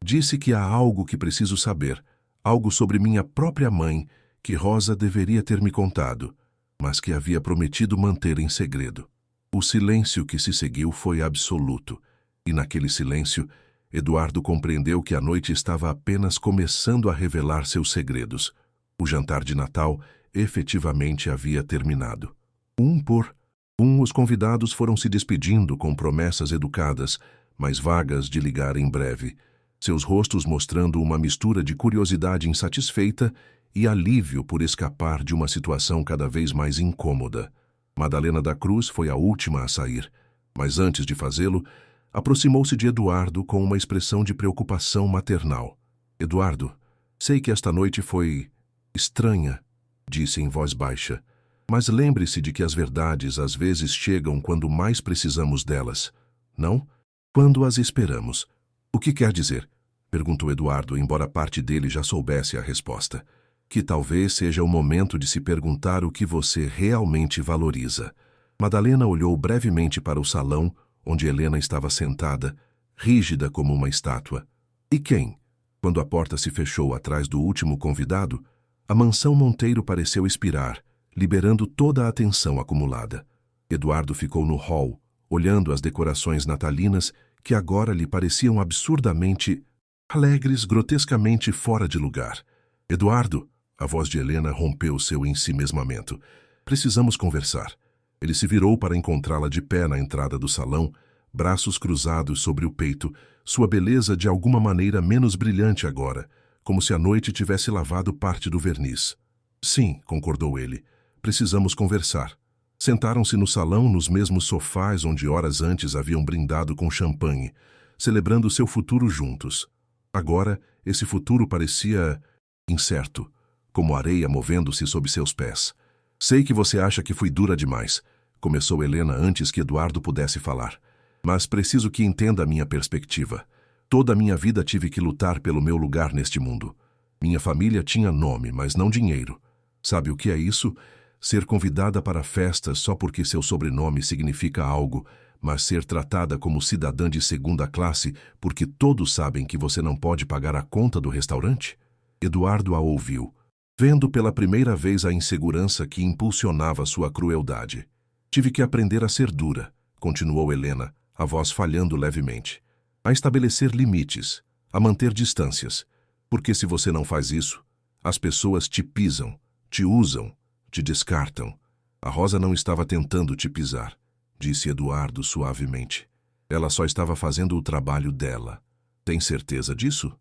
Disse que há algo que preciso saber, algo sobre minha própria mãe, que Rosa deveria ter me contado, mas que havia prometido manter em segredo. O silêncio que se seguiu foi absoluto, e naquele silêncio, Eduardo compreendeu que a noite estava apenas começando a revelar seus segredos. O jantar de Natal efetivamente havia terminado. Um por um, os convidados foram se despedindo com promessas educadas, mas vagas de ligar em breve, seus rostos mostrando uma mistura de curiosidade insatisfeita e alívio por escapar de uma situação cada vez mais incômoda. Madalena da Cruz foi a última a sair, mas antes de fazê-lo, aproximou-se de Eduardo com uma expressão de preocupação maternal. Eduardo, sei que esta noite foi estranha, disse em voz baixa, mas lembre-se de que as verdades às vezes chegam quando mais precisamos delas, não? Quando as esperamos. O que quer dizer? Perguntou Eduardo, embora parte dele já soubesse a resposta. Que talvez seja o momento de se perguntar o que você realmente valoriza. Madalena olhou brevemente para o salão, onde Helena estava sentada, rígida como uma estátua. E quem? Quando a porta se fechou atrás do último convidado, a mansão Monteiro pareceu expirar, liberando toda a atenção acumulada. Eduardo ficou no hall, olhando as decorações natalinas que agora lhe pareciam absurdamente alegres, grotescamente fora de lugar. Eduardo, a voz de Helena rompeu seu ensimesmamento. Precisamos conversar. Ele se virou para encontrá-la de pé na entrada do salão, braços cruzados sobre o peito, sua beleza de alguma maneira menos brilhante agora, como se a noite tivesse lavado parte do verniz. Sim, concordou ele. Precisamos conversar. Sentaram-se no salão nos mesmos sofás onde horas antes haviam brindado com champanhe, celebrando seu futuro juntos. Agora, esse futuro parecia incerto, como areia movendo-se sob seus pés. Sei que você acha que fui dura demais, começou Helena antes que Eduardo pudesse falar. Mas preciso que entenda a minha perspectiva. Toda a minha vida tive que lutar pelo meu lugar neste mundo. Minha família tinha nome, mas não dinheiro. Sabe o que é isso? Ser convidada para festas só porque seu sobrenome significa algo, mas ser tratada como cidadã de segunda classe porque todos sabem que você não pode pagar a conta do restaurante? Eduardo a ouviu, vendo pela primeira vez a insegurança que impulsionava sua crueldade. Tive que aprender a ser dura, continuou Helena, a voz falhando levemente. A estabelecer limites, a manter distâncias. Porque se você não faz isso, as pessoas te pisam, te usam, te descartam. A Rosa não estava tentando te pisar, disse Eduardo suavemente. Ela só estava fazendo o trabalho dela. Tem certeza disso?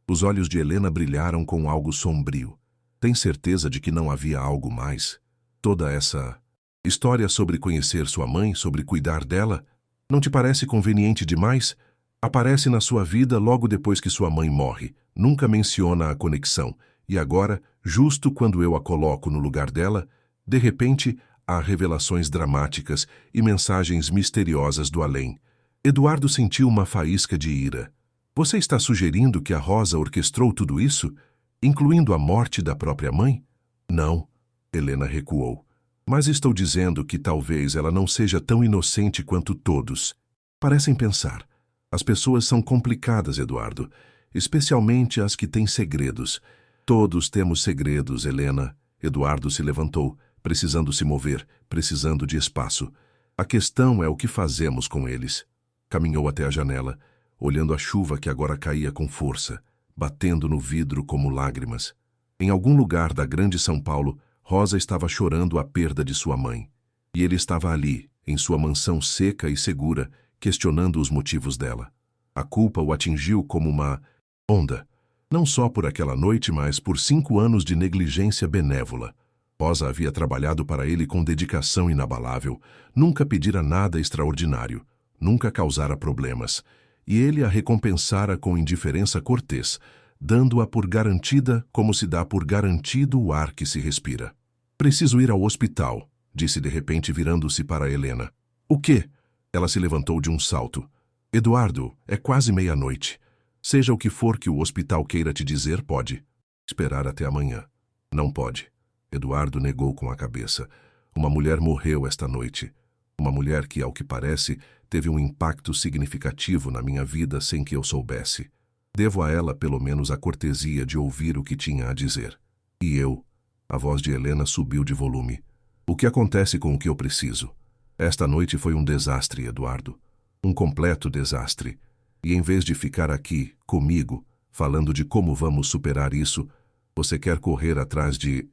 Os olhos de Helena brilharam com algo sombrio. Tem certeza de que não havia algo mais? Toda essa história sobre conhecer sua mãe, sobre cuidar dela, não te parece conveniente demais? Aparece na sua vida logo depois que sua mãe morre. Nunca menciona a conexão. E agora, justo quando eu a coloco no lugar dela, de repente, há revelações dramáticas e mensagens misteriosas do além. Eduardo sentiu uma faísca de ira. Você está sugerindo que a Rosa orquestrou tudo isso, incluindo a morte da própria mãe? Não, Helena recuou. Mas estou dizendo que talvez ela não seja tão inocente quanto todos parecem pensar. As pessoas são complicadas, Eduardo, especialmente as que têm segredos. Todos temos segredos, Helena. Eduardo se levantou, precisando se mover, precisando de espaço. A questão é o que fazemos com eles. Caminhou até a janela, olhando a chuva que agora caía com força, batendo no vidro como lágrimas. Em algum lugar da grande São Paulo, Rosa estava chorando a perda de sua mãe. E ele estava ali, em sua mansão seca e segura, questionando os motivos dela. A culpa o atingiu como uma onda, não só por aquela noite, mas por 5 anos de negligência benévola. Rosa havia trabalhado para ele com dedicação inabalável, nunca pedira nada extraordinário, nunca causara problemas, e ele a recompensara com indiferença cortês, dando-a por garantida como se dá por garantido o ar que se respira. Preciso ir ao hospital, disse de repente virando-se para Helena. O quê? Ela se levantou de um salto. Eduardo, é quase meia-noite. Seja o que for que o hospital queira te dizer, pode esperar até amanhã. Não pode. Eduardo negou com a cabeça. Uma mulher morreu esta noite. Uma mulher que, ao que parece, teve um impacto significativo na minha vida sem que eu soubesse. Devo a ela pelo menos a cortesia de ouvir o que tinha a dizer. E eu? A voz de Helena subiu de volume. O que acontece com o que eu preciso? Esta noite foi um desastre, Eduardo. Um completo desastre. E em vez de ficar aqui, comigo, falando de como vamos superar isso, você quer correr atrás de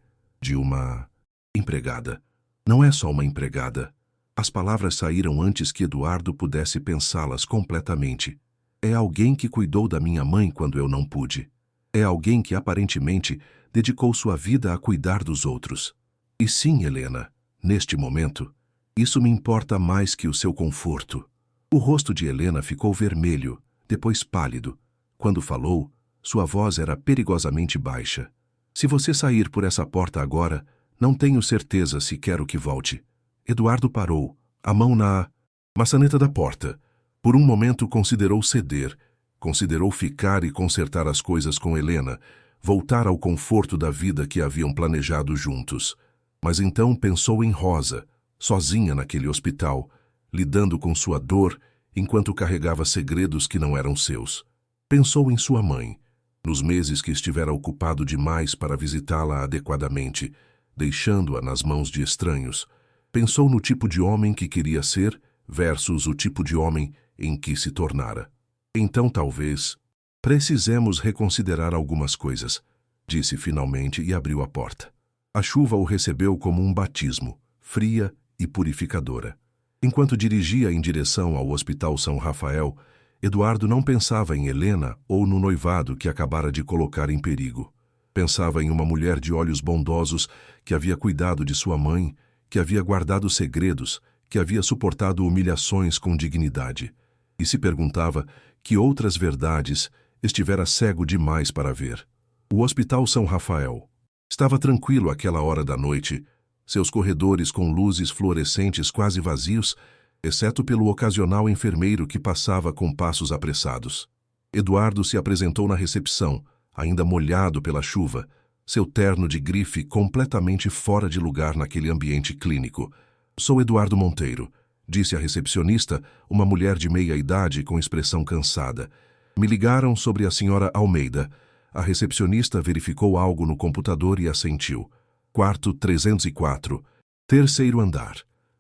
uma empregada. Não é só uma empregada. As palavras saíram antes que Eduardo pudesse pensá-las completamente. É alguém que cuidou da minha mãe quando eu não pude. É alguém que aparentemente dedicou sua vida a cuidar dos outros. E sim, Helena, neste momento, isso me importa mais que o seu conforto. O rosto de Helena ficou vermelho, depois pálido. Quando falou, sua voz era perigosamente baixa. Se você sair por essa porta agora, não tenho certeza se quero que volte. Eduardo parou, a mão na maçaneta da porta. Por um momento considerou ceder, considerou ficar e consertar as coisas com Helena, voltar ao conforto da vida que haviam planejado juntos. Mas então pensou em Rosa, sozinha naquele hospital, lidando com sua dor enquanto carregava segredos que não eram seus. Pensou em sua mãe, nos meses que estivera ocupado demais para visitá-la adequadamente, deixando-a nas mãos de estranhos. Pensou no tipo de homem que queria ser versus o tipo de homem em que se tornara. Então talvez precisemos reconsiderar algumas coisas, disse finalmente e abriu a porta. A chuva o recebeu como um batismo, fria e purificadora. Enquanto dirigia em direção ao Hospital São Rafael, Eduardo não pensava em Helena ou no noivado que acabara de colocar em perigo. Pensava em uma mulher de olhos bondosos que havia cuidado de sua mãe, que havia guardado segredos, que havia suportado humilhações com dignidade. E se perguntava que outras verdades estivera cego demais para ver. O Hospital São Rafael estava tranquilo àquela hora da noite, seus corredores com luzes fluorescentes quase vazios, exceto pelo ocasional enfermeiro que passava com passos apressados. Eduardo se apresentou na recepção, ainda molhado pela chuva, seu terno de grife completamente fora de lugar naquele ambiente clínico. Sou Eduardo Monteiro, disse a recepcionista, uma mulher de meia idade com expressão cansada. Me ligaram sobre a senhora Almeida. A recepcionista verificou algo no computador e assentiu. Quarto 304. Terceiro andar.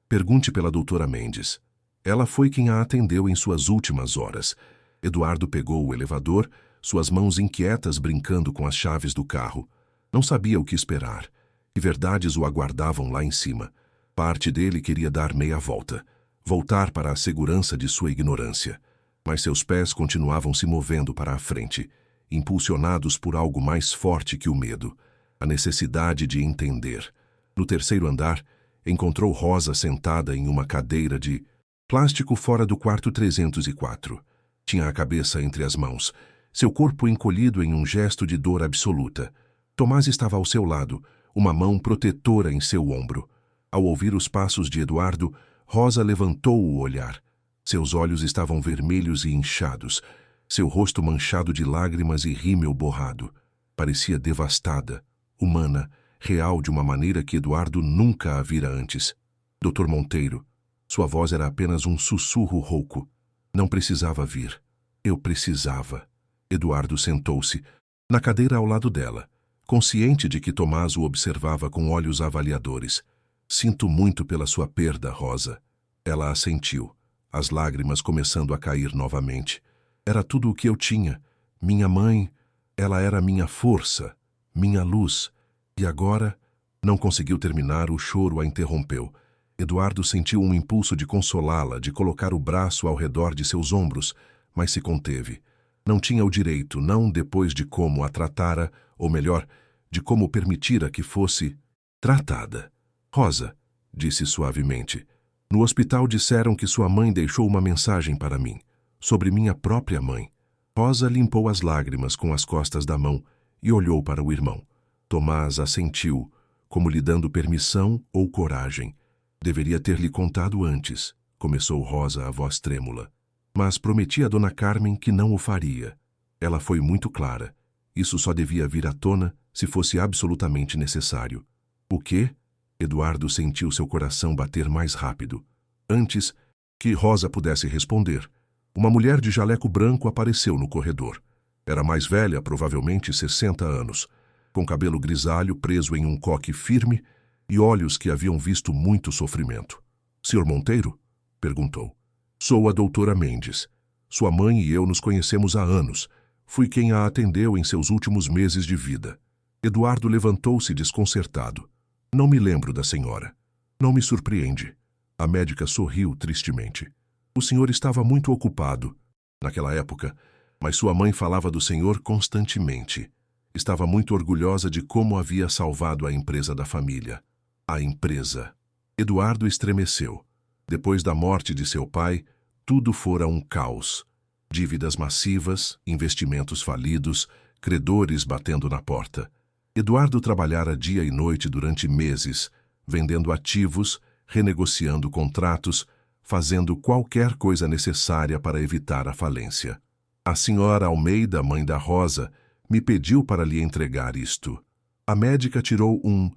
Pergunte pela doutora Mendes. Ela foi quem a atendeu em suas últimas horas. Eduardo pegou o elevador, suas mãos inquietas brincando com as chaves do carro. Não sabia o que esperar. Que verdades o aguardavam lá em cima. Parte dele queria dar meia volta. Voltar para a segurança de sua ignorância. Mas seus pés continuavam se movendo para a frente, impulsionados por algo mais forte que o medo. A necessidade de entender. No terceiro andar, encontrou Rosa sentada em uma cadeira de plástico fora do quarto 304. Tinha a cabeça entre as mãos, seu corpo encolhido em um gesto de dor absoluta. Tomás estava ao seu lado, uma mão protetora em seu ombro. Ao ouvir os passos de Eduardo, Rosa levantou o olhar. Seus olhos estavam vermelhos e inchados, seu rosto manchado de lágrimas e rímel borrado. Parecia devastada, humana, real de uma maneira que Eduardo nunca a vira antes. Dr. Monteiro, sua voz era apenas um sussurro rouco. Não precisava vir. Eu precisava. Eduardo sentou-se, na cadeira ao lado dela, consciente de que Tomás o observava com olhos avaliadores. Sinto muito pela sua perda, Rosa. Ela assentiu, as lágrimas começando a cair novamente. Era tudo o que eu tinha. Minha mãe, ela era minha força, minha luz. E agora, não conseguiu terminar, o choro a interrompeu. Eduardo sentiu um impulso de consolá-la, de colocar o braço ao redor de seus ombros, mas se conteve. Não tinha o direito, não depois de como a tratara, ou melhor, de como permitira que fosse tratada. Rosa, disse suavemente, no hospital disseram que sua mãe deixou uma mensagem para mim, sobre minha própria mãe. Rosa limpou as lágrimas com as costas da mão e olhou para o irmão. Tomás assentiu, como lhe dando permissão ou coragem. Deveria ter lhe contado antes, começou Rosa, a voz trêmula. Mas prometi a Dona Carmen que não o faria. Ela foi muito clara. Isso só devia vir à tona se fosse absolutamente necessário. O quê? Eduardo sentiu seu coração bater mais rápido. Antes que Rosa pudesse responder, uma mulher de jaleco branco apareceu no corredor. Era mais velha, provavelmente 60 anos, com cabelo grisalho preso em um coque firme e olhos que haviam visto muito sofrimento. Sr. Monteiro? Perguntou. Sou a doutora Mendes. Sua mãe e eu nos conhecemos há anos. Fui quem a atendeu em seus últimos meses de vida. Eduardo levantou-se desconcertado. Não me lembro da senhora. Não me surpreende. A médica sorriu tristemente. O senhor estava muito ocupado naquela época, mas sua mãe falava do senhor constantemente. Estava muito orgulhosa de como havia salvado a empresa da família. A empresa. Eduardo estremeceu. Depois da morte de seu pai, tudo fora um caos. Dívidas massivas, investimentos falidos, credores batendo na porta. Eduardo trabalhara dia e noite durante meses, vendendo ativos, renegociando contratos, fazendo qualquer coisa necessária para evitar a falência. A senhora Almeida, mãe da Rosa, me pediu para lhe entregar isto. A médica tirou um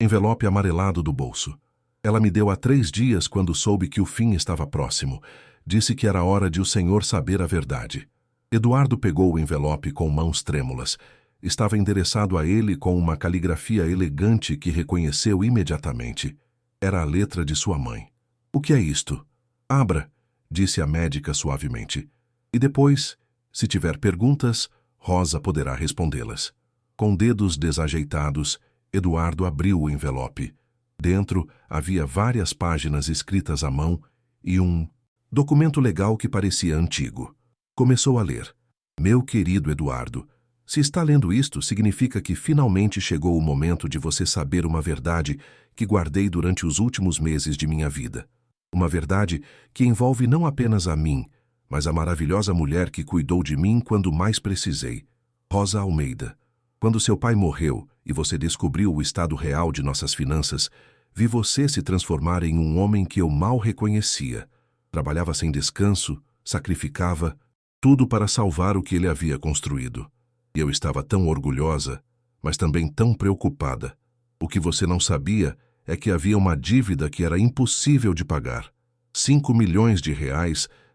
envelope amarelado do bolso. Ela me deu há 3 dias quando soube que o fim estava próximo. Disse que era hora de o senhor saber a verdade. Eduardo pegou o envelope com mãos trêmulas. Estava endereçado a ele com uma caligrafia elegante que reconheceu imediatamente. Era a letra de sua mãe. O que é isto? Abra, disse a médica suavemente. E depois, se tiver perguntas, Rosa poderá respondê-las. Com dedos desajeitados, Eduardo abriu o envelope. Dentro havia várias páginas escritas à mão e um documento legal que parecia antigo. Começou a ler. Meu querido Eduardo, se está lendo isto, significa que finalmente chegou o momento de você saber uma verdade que guardei durante os últimos meses de minha vida. Uma verdade que envolve não apenas a mim, mas a maravilhosa mulher que cuidou de mim quando mais precisei, Rosa Almeida. Quando seu pai morreu e você descobriu o estado real de nossas finanças, vi você se transformar em um homem que eu mal reconhecia. Trabalhava sem descanso, sacrificava tudo para salvar o que ele havia construído. E eu estava tão orgulhosa, mas também tão preocupada. O que você não sabia é que havia uma dívida que era impossível de pagar. R$ 5 milhões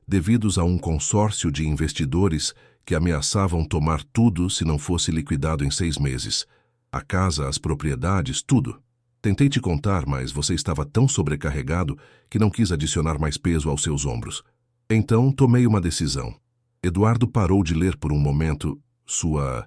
devidos a um consórcio de investidores que ameaçavam tomar tudo se não fosse liquidado em 6 meses. A casa, as propriedades, tudo. Tentei te contar, mas você estava tão sobrecarregado que não quis adicionar mais peso aos seus ombros. Então, tomei uma decisão. Eduardo parou de ler por um momento, sua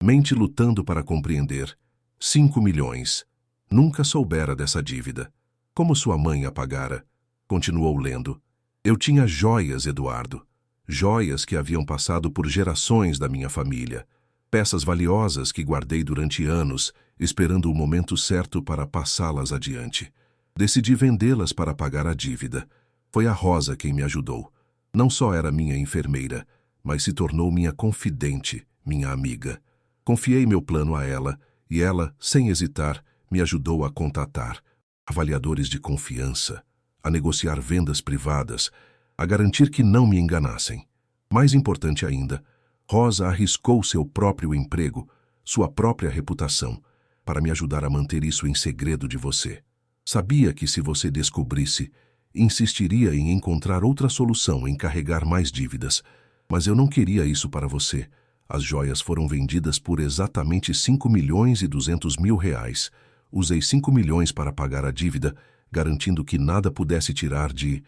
mente lutando para compreender. 5 milhões. Nunca soubera dessa dívida. Como sua mãe a pagara? Continuou lendo. Eu tinha joias, Eduardo. Joias que haviam passado por gerações da minha família. Peças valiosas que guardei durante anos, esperando o momento certo para passá-las adiante. Decidi vendê-las para pagar a dívida. Foi a Rosa quem me ajudou. Não só era minha enfermeira, mas se tornou minha confidente, minha amiga. Confiei meu plano a ela, e ela, sem hesitar, me ajudou a contatar avaliadores de confiança, a negociar vendas privadas, a garantir que não me enganassem. Mais importante ainda, Rosa arriscou seu próprio emprego, sua própria reputação, para me ajudar a manter isso em segredo de você. Sabia que se você descobrisse, insistiria em encontrar outra solução em carregar mais dívidas, mas eu não queria isso para você. As joias foram vendidas por exatamente R$ 5.200.000. Usei 5 milhões para pagar a dívida, garantindo que nada pudesse tirar de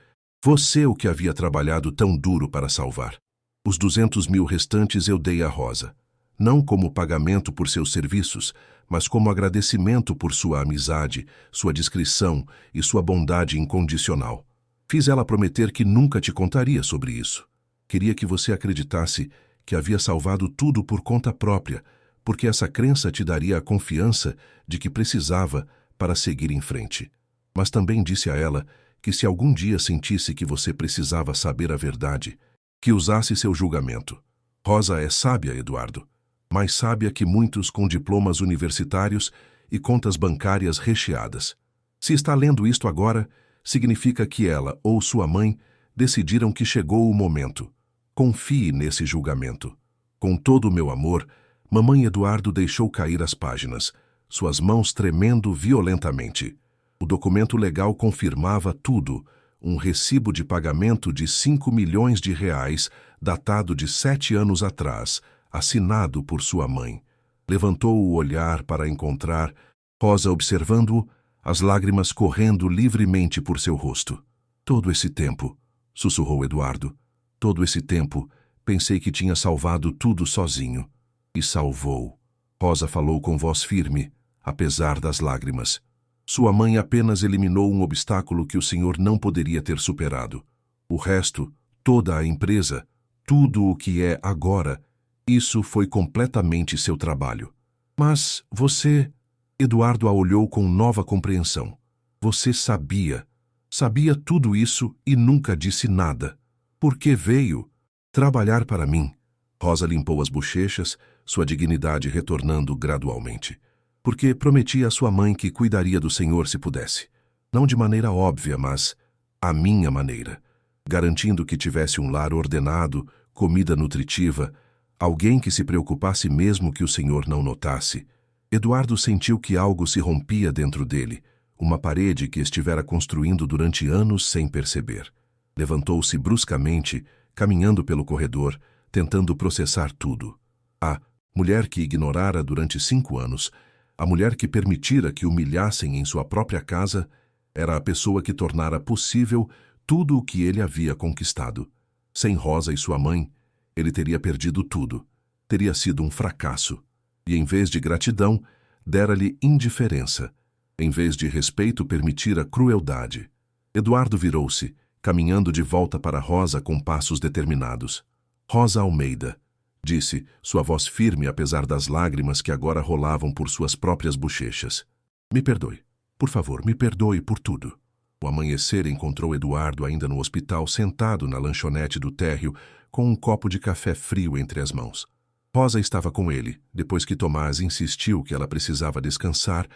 você o que havia trabalhado tão duro para salvar. Os 200 mil restantes eu dei a Rosa, não como pagamento por seus serviços, mas como agradecimento por sua amizade, sua discrição e sua bondade incondicional. Fiz ela prometer que nunca te contaria sobre isso. Queria que você acreditasse que havia salvado tudo por conta própria, porque essa crença te daria a confiança de que precisava para seguir em frente. Mas também disse a ela que se algum dia sentisse que você precisava saber a verdade, que usasse seu julgamento. Rosa é sábia, Eduardo, mais sábia que muitos com diplomas universitários e contas bancárias recheadas. Se está lendo isto agora, significa que ela ou sua mãe decidiram que chegou o momento. Confie nesse julgamento. Com todo o meu amor, Mamãe Eduardo deixou cair as páginas, suas mãos tremendo violentamente. O documento legal confirmava tudo, um recibo de pagamento de R$ 5 milhões, datado de 7 anos atrás, assinado por sua mãe. Levantou o olhar para encontrar Rosa observando-o, as lágrimas correndo livremente por seu rosto. Todo esse tempo, sussurrou Eduardo, todo esse tempo, pensei que tinha salvado tudo sozinho. E salvou. Rosa falou com voz firme, apesar das lágrimas. Sua mãe apenas eliminou um obstáculo que o senhor não poderia ter superado. O resto, toda a empresa, tudo o que é agora, isso foi completamente seu trabalho. Mas você... Eduardo a olhou com nova compreensão. Você sabia tudo isso e nunca disse nada. Por que veio trabalhar para mim? Rosa limpou as bochechas, sua dignidade retornando gradualmente. Porque prometia à sua mãe que cuidaria do senhor se pudesse. Não de maneira óbvia, mas à minha maneira. Garantindo que tivesse um lar ordenado, comida nutritiva, alguém que se preocupasse mesmo que o senhor não notasse. Eduardo sentiu que algo se rompia dentro dele, uma parede que estivera construindo durante anos sem perceber. Levantou-se bruscamente, caminhando pelo corredor, tentando processar tudo. A mulher que ignorara durante 5 anos, a mulher que permitira que humilhassem em sua própria casa, era a pessoa que tornara possível tudo o que ele havia conquistado. Sem Rosa e sua mãe, ele teria perdido tudo. Teria sido um fracasso. E em vez de gratidão, dera-lhe indiferença. Em vez de respeito, permitira crueldade. Eduardo virou-se, caminhando de volta para Rosa com passos determinados. Rosa Almeida, disse, sua voz firme apesar das lágrimas que agora rolavam por suas próprias bochechas. Me perdoe. Por favor, me perdoe por tudo. O amanhecer encontrou Eduardo ainda no hospital sentado na lanchonete do térreo com um copo de café frio entre as mãos. Rosa estava com ele, depois que Tomás insistiu que ela precisava descansar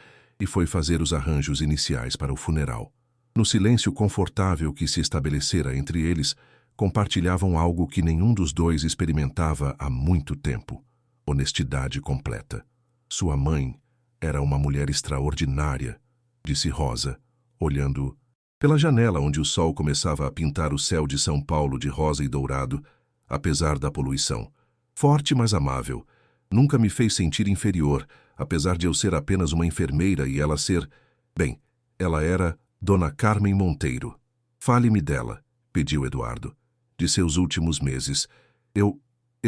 e foi fazer os arranjos iniciais para o funeral. No silêncio confortável que se estabelecera entre eles, compartilhavam algo que nenhum dos dois experimentava há muito tempo: honestidade completa. Sua mãe era uma mulher extraordinária, disse Rosa, olhando Pela janela onde o sol começava a pintar o céu de São Paulo de rosa e dourado, apesar da poluição. Forte, mas amável. Nunca me fez sentir inferior, apesar de eu ser apenas uma enfermeira e ela ser... Bem, ela era Dona Carmen Monteiro. Fale-me dela, pediu Eduardo. De seus últimos meses. Eu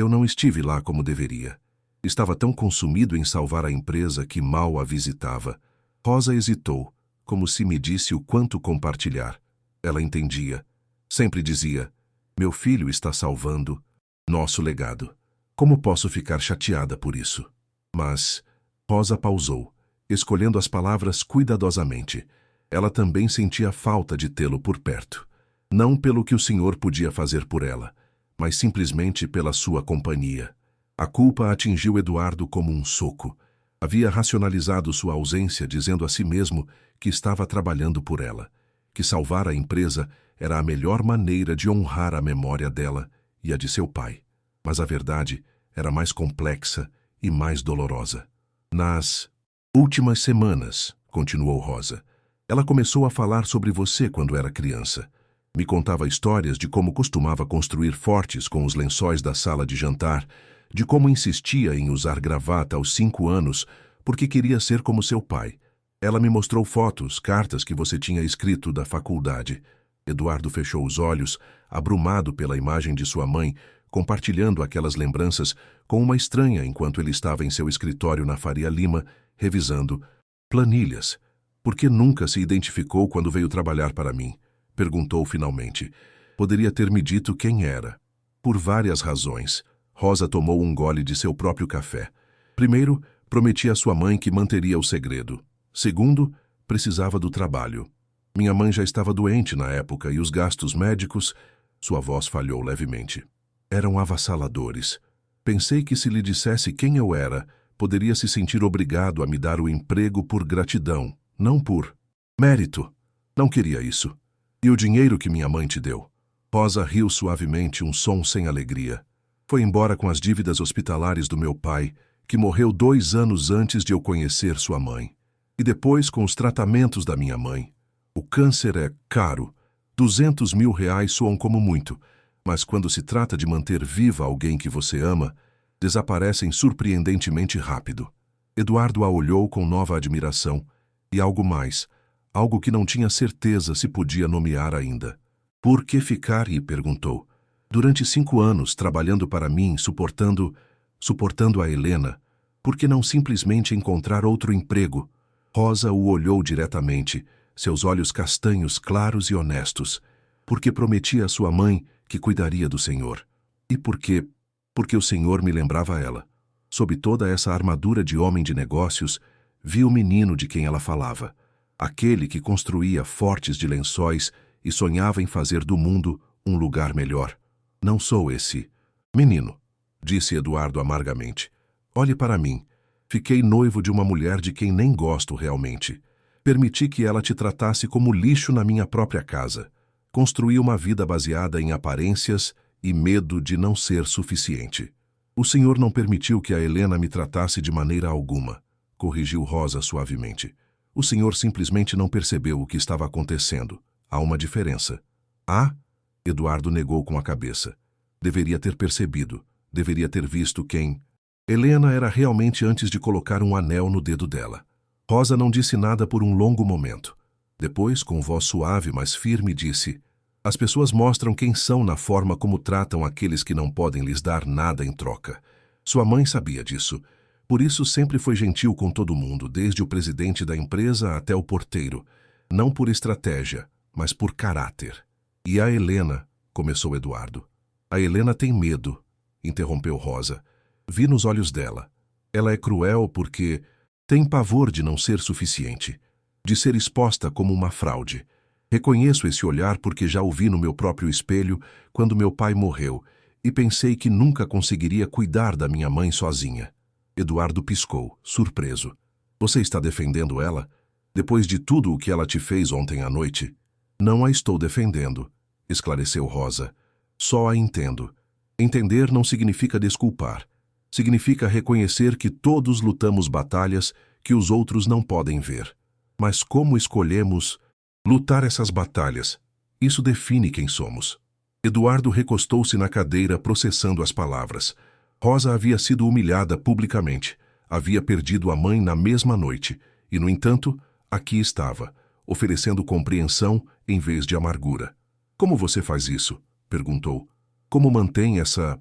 não estive lá como deveria. Estava tão consumido em salvar a empresa que mal a visitava. Rosa hesitou, como se me disse o quanto compartilhar. Ela entendia. Sempre dizia, meu filho está salvando nosso legado. Como posso ficar chateada por isso? Mas Rosa pausou, escolhendo as palavras cuidadosamente. Ela também sentia falta de tê-lo por perto. Não pelo que o senhor podia fazer por ela, mas simplesmente pela sua companhia. A culpa atingiu Eduardo como um soco. Havia racionalizado sua ausência, dizendo a si mesmo que estava trabalhando por ela, que salvar a empresa era a melhor maneira de honrar a memória dela e a de seu pai. Mas a verdade era mais complexa e mais dolorosa. Nas últimas semanas, continuou Rosa, ela começou a falar sobre você quando era criança. Me contava histórias de como costumava construir fortes com os lençóis da sala de jantar, de como insistia em usar gravata aos 5 anos porque queria ser como seu pai. Ela me mostrou fotos, cartas que você tinha escrito da faculdade. Eduardo fechou os olhos, abrumado pela imagem de sua mãe, compartilhando aquelas lembranças com uma estranha enquanto ele estava em seu escritório na Faria Lima, revisando planilhas. Por que nunca se identificou quando veio trabalhar para mim? Perguntou finalmente. Poderia ter me dito quem era. Por várias razões. Rosa tomou um gole de seu próprio café. Primeiro, prometia à sua mãe que manteria o segredo. Segundo, precisava do trabalho. Minha mãe já estava doente na época e os gastos médicos... Sua voz falhou levemente. Eram avassaladores. Pensei que se lhe dissesse quem eu era, poderia se sentir obrigado a me dar o emprego por gratidão, não por mérito. Não queria isso. E o dinheiro que minha mãe te deu? Rosa riu suavemente, um som sem alegria. Foi embora com as dívidas hospitalares do meu pai, que morreu 2 anos antes de eu conhecer sua mãe. E depois com os tratamentos da minha mãe. O câncer é caro. 200 mil reais soam como muito, mas quando se trata de manter viva alguém que você ama, desaparecem surpreendentemente rápido. Eduardo a olhou com nova admiração, e algo mais, algo que não tinha certeza se podia nomear ainda. Por que ficar? E perguntou. Durante 5 anos, trabalhando para mim, suportando a Helena, por que não simplesmente encontrar outro emprego? Rosa o olhou diretamente, seus olhos castanhos claros e honestos. Porque prometia à sua mãe que cuidaria do senhor. E por quê? Porque o senhor me lembrava ela. Sob toda essa armadura de homem de negócios, vi o menino de quem ela falava. Aquele que construía fortes de lençóis e sonhava em fazer do mundo um lugar melhor. Não sou esse menino, disse Eduardo amargamente. Olhe para mim. Fiquei noivo de uma mulher de quem nem gosto realmente. Permiti que ela te tratasse como lixo na minha própria casa. Construí uma vida baseada em aparências e medo de não ser suficiente. O senhor não permitiu que a Helena me tratasse de maneira alguma, corrigiu Rosa suavemente. O senhor simplesmente não percebeu o que estava acontecendo. Há uma diferença. Ah? Eduardo negou com a cabeça. Deveria ter percebido. Deveria ter visto quem... Helena era realmente antes de colocar um anel no dedo dela. Rosa não disse nada por um longo momento. Depois, com voz suave, mas firme, disse: as pessoas mostram quem são na forma como tratam aqueles que não podem lhes dar nada em troca. Sua mãe sabia disso. Por isso sempre foi gentil com todo mundo, desde o presidente da empresa até o porteiro. Não por estratégia, mas por caráter. E a Helena, começou Eduardo. A Helena tem medo, interrompeu Rosa. Vi nos olhos dela. Ela é cruel porque tem pavor de não ser suficiente, de ser exposta como uma fraude. Reconheço esse olhar porque já o vi no meu próprio espelho quando meu pai morreu e pensei que nunca conseguiria cuidar da minha mãe sozinha. Eduardo piscou, surpreso. Você está defendendo ela? Depois de tudo o que ela te fez ontem à noite? Não a estou defendendo, esclareceu Rosa. Só a entendo. Entender não significa desculpar. Significa reconhecer que todos lutamos batalhas que os outros não podem ver. Mas como escolhemos Lutar essas batalhas, isso define quem somos. Eduardo recostou-se na cadeira processando as palavras. Rosa havia sido humilhada publicamente. Havia perdido a mãe na mesma noite. E, no entanto, aqui estava, oferecendo compreensão em vez de amargura. Como você faz isso? Perguntou. Como mantém essa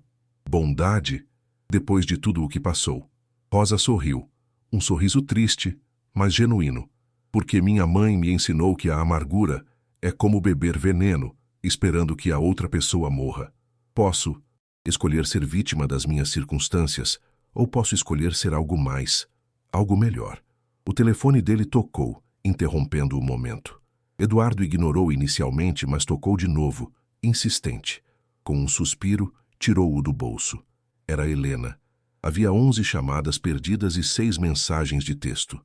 bondade depois de tudo o que passou? Rosa sorriu. Um sorriso triste, mas genuíno. Porque minha mãe me ensinou que a amargura é como beber veneno, esperando que a outra pessoa morra. Posso escolher ser vítima das minhas circunstâncias, ou posso escolher ser algo mais, algo melhor. O telefone dele tocou, interrompendo o momento. Eduardo ignorou inicialmente, mas tocou de novo, insistente. Com um suspiro, tirou-o do bolso. Era Helena. Havia 11 chamadas perdidas e 6 mensagens de texto.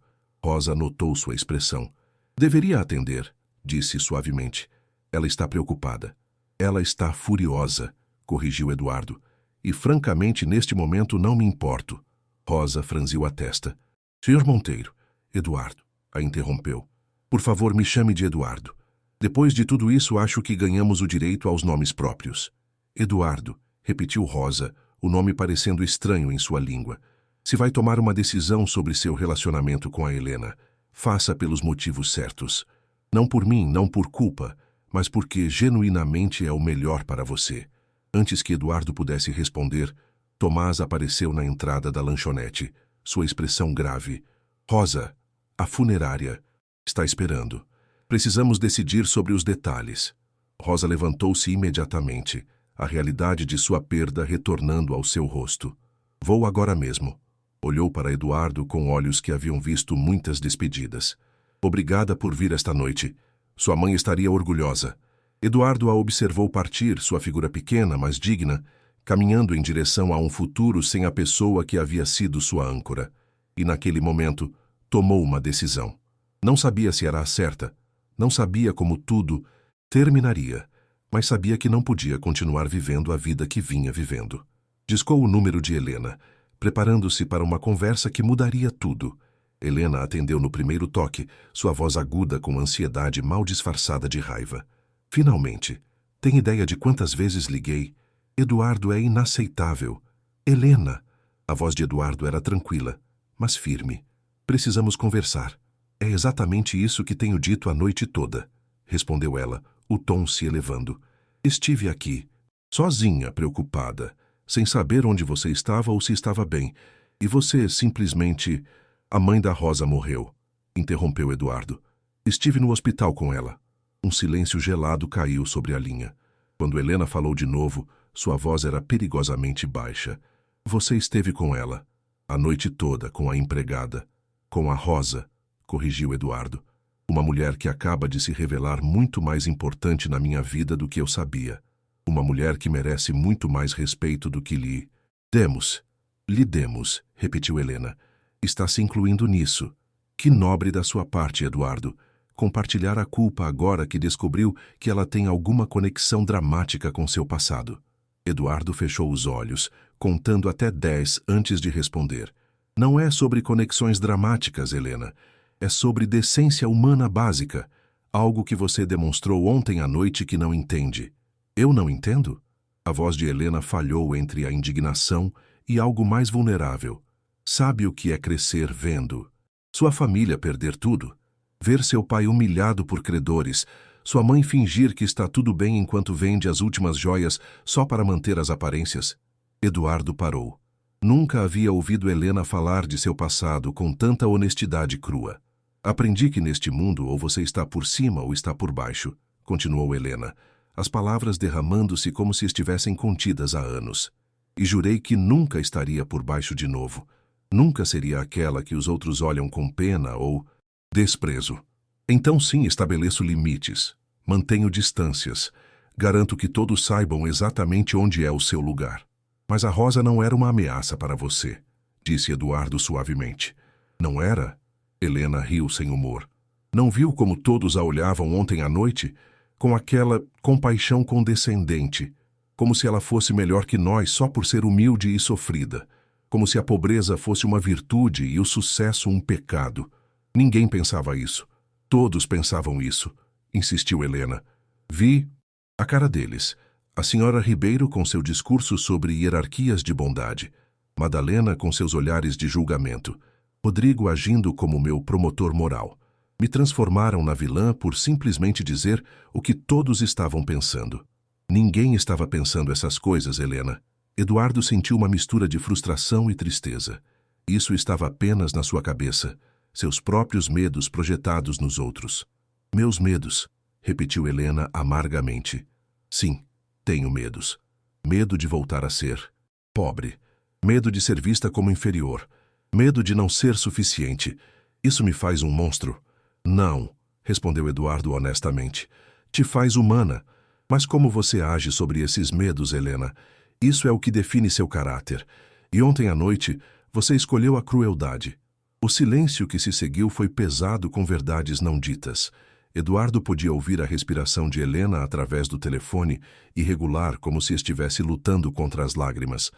Rosa notou sua expressão. Deveria atender, disse suavemente. Ela está preocupada. Ela está furiosa, corrigiu Eduardo. E francamente, neste momento não me importo. Rosa franziu a testa. Senhor Monteiro, Eduardo, a interrompeu. Por favor, me chame de Eduardo. Depois de tudo isso, acho que ganhamos o direito aos nomes próprios. Eduardo, repetiu Rosa, o nome parecendo estranho em sua língua. Se vai tomar uma decisão sobre seu relacionamento com a Helena, faça pelos motivos certos. Não por mim, não por culpa, mas porque genuinamente é o melhor para você. Antes que Eduardo pudesse responder, Tomás apareceu na entrada da lanchonete, sua expressão grave. Rosa, a funerária, está esperando. Precisamos decidir sobre os detalhes. Rosa levantou-se imediatamente, a realidade de sua perda retornando ao seu rosto. Vou agora mesmo. Olhou para Eduardo com olhos que haviam visto muitas despedidas. Obrigada por vir esta noite. Sua mãe estaria orgulhosa. Eduardo a observou partir, sua figura pequena, mas digna, caminhando em direção a um futuro sem a pessoa que havia sido sua âncora. E naquele momento, tomou uma decisão. Não sabia se era a certa, não sabia como tudo terminaria, mas sabia que não podia continuar vivendo a vida que vinha vivendo. Discou o número de Helena, preparando-se para uma conversa que mudaria tudo. Helena atendeu no primeiro toque, sua voz aguda com ansiedade mal disfarçada de raiva. Finalmente, tem ideia de quantas vezes liguei? Eduardo é inaceitável. Helena! A voz de Eduardo era tranquila, mas firme. Precisamos conversar. É exatamente isso que tenho dito a noite toda, respondeu ela, o tom se elevando. Estive aqui, sozinha, preocupada, sem saber onde você estava ou se estava bem, e você simplesmente... A mãe da Rosa morreu, interrompeu Eduardo. Estive no hospital com ela. Um silêncio gelado caiu sobre a linha. Quando Helena falou de novo, sua voz era perigosamente baixa. Você esteve com ela, a noite toda, com a empregada, com a Rosa, corrigiu Eduardo. Uma mulher que acaba de se revelar muito mais importante na minha vida do que eu sabia. Uma mulher que merece muito mais respeito do que lhe demos. Lhe demos, repetiu Helena. Está se incluindo nisso. Que nobre da sua parte, Eduardo, compartilhar a culpa agora que descobriu que ela tem alguma conexão dramática com seu passado. Eduardo fechou os olhos, contando até 10 antes de responder. Não é sobre conexões dramáticas, Helena. É sobre decência humana básica, algo que você demonstrou ontem à noite que não entende. Eu não entendo? A voz de Helena falhou entre a indignação e algo mais vulnerável. Sabe o que é crescer vendo sua família perder tudo? Ver seu pai humilhado por credores, sua mãe fingir que está tudo bem enquanto vende as últimas joias só para manter as aparências? Eduardo parou. Nunca havia ouvido Helena falar de seu passado com tanta honestidade crua. Aprendi que neste mundo ou você está por cima ou está por baixo, continuou Helena, as palavras derramando-se como se estivessem contidas há anos. E jurei que nunca estaria por baixo de novo. Nunca seria aquela que os outros olham com pena ou desprezo. Então sim, estabeleço limites, mantenho distâncias, garanto que todos saibam exatamente onde é o seu lugar. Mas a Rosa não era uma ameaça para você, disse Eduardo suavemente. Não era? Helena riu sem humor. Não viu como todos a olhavam ontem à noite? Com aquela compaixão condescendente, como se ela fosse melhor que nós só por ser humilde e sofrida. Como se a pobreza fosse uma virtude e o sucesso um pecado. Ninguém pensava isso. Todos pensavam isso, insistiu Helena. Vi a cara deles. A senhora Ribeiro com seu discurso sobre hierarquias de bondade. Madalena com seus olhares de julgamento. Rodrigo agindo como meu promotor moral. Me transformaram na vilã por simplesmente dizer o que todos estavam pensando. Ninguém estava pensando essas coisas, Helena. Eduardo sentiu uma mistura de frustração e tristeza. Isso estava apenas na sua cabeça, seus próprios medos projetados nos outros. Meus medos, repetiu Helena amargamente. Sim, tenho medos. Medo de voltar a ser pobre. Medo de ser vista como inferior. Medo de não ser suficiente. Isso me faz um monstro? Não, respondeu Eduardo honestamente. Te faz humana. Mas como você age sobre esses medos, Helena? Isso é o que define seu caráter. E ontem à noite, você escolheu a crueldade. O silêncio que se seguiu foi pesado com verdades não ditas. Eduardo podia ouvir a respiração de Helena através do telefone, irregular, como se estivesse lutando contra as lágrimas.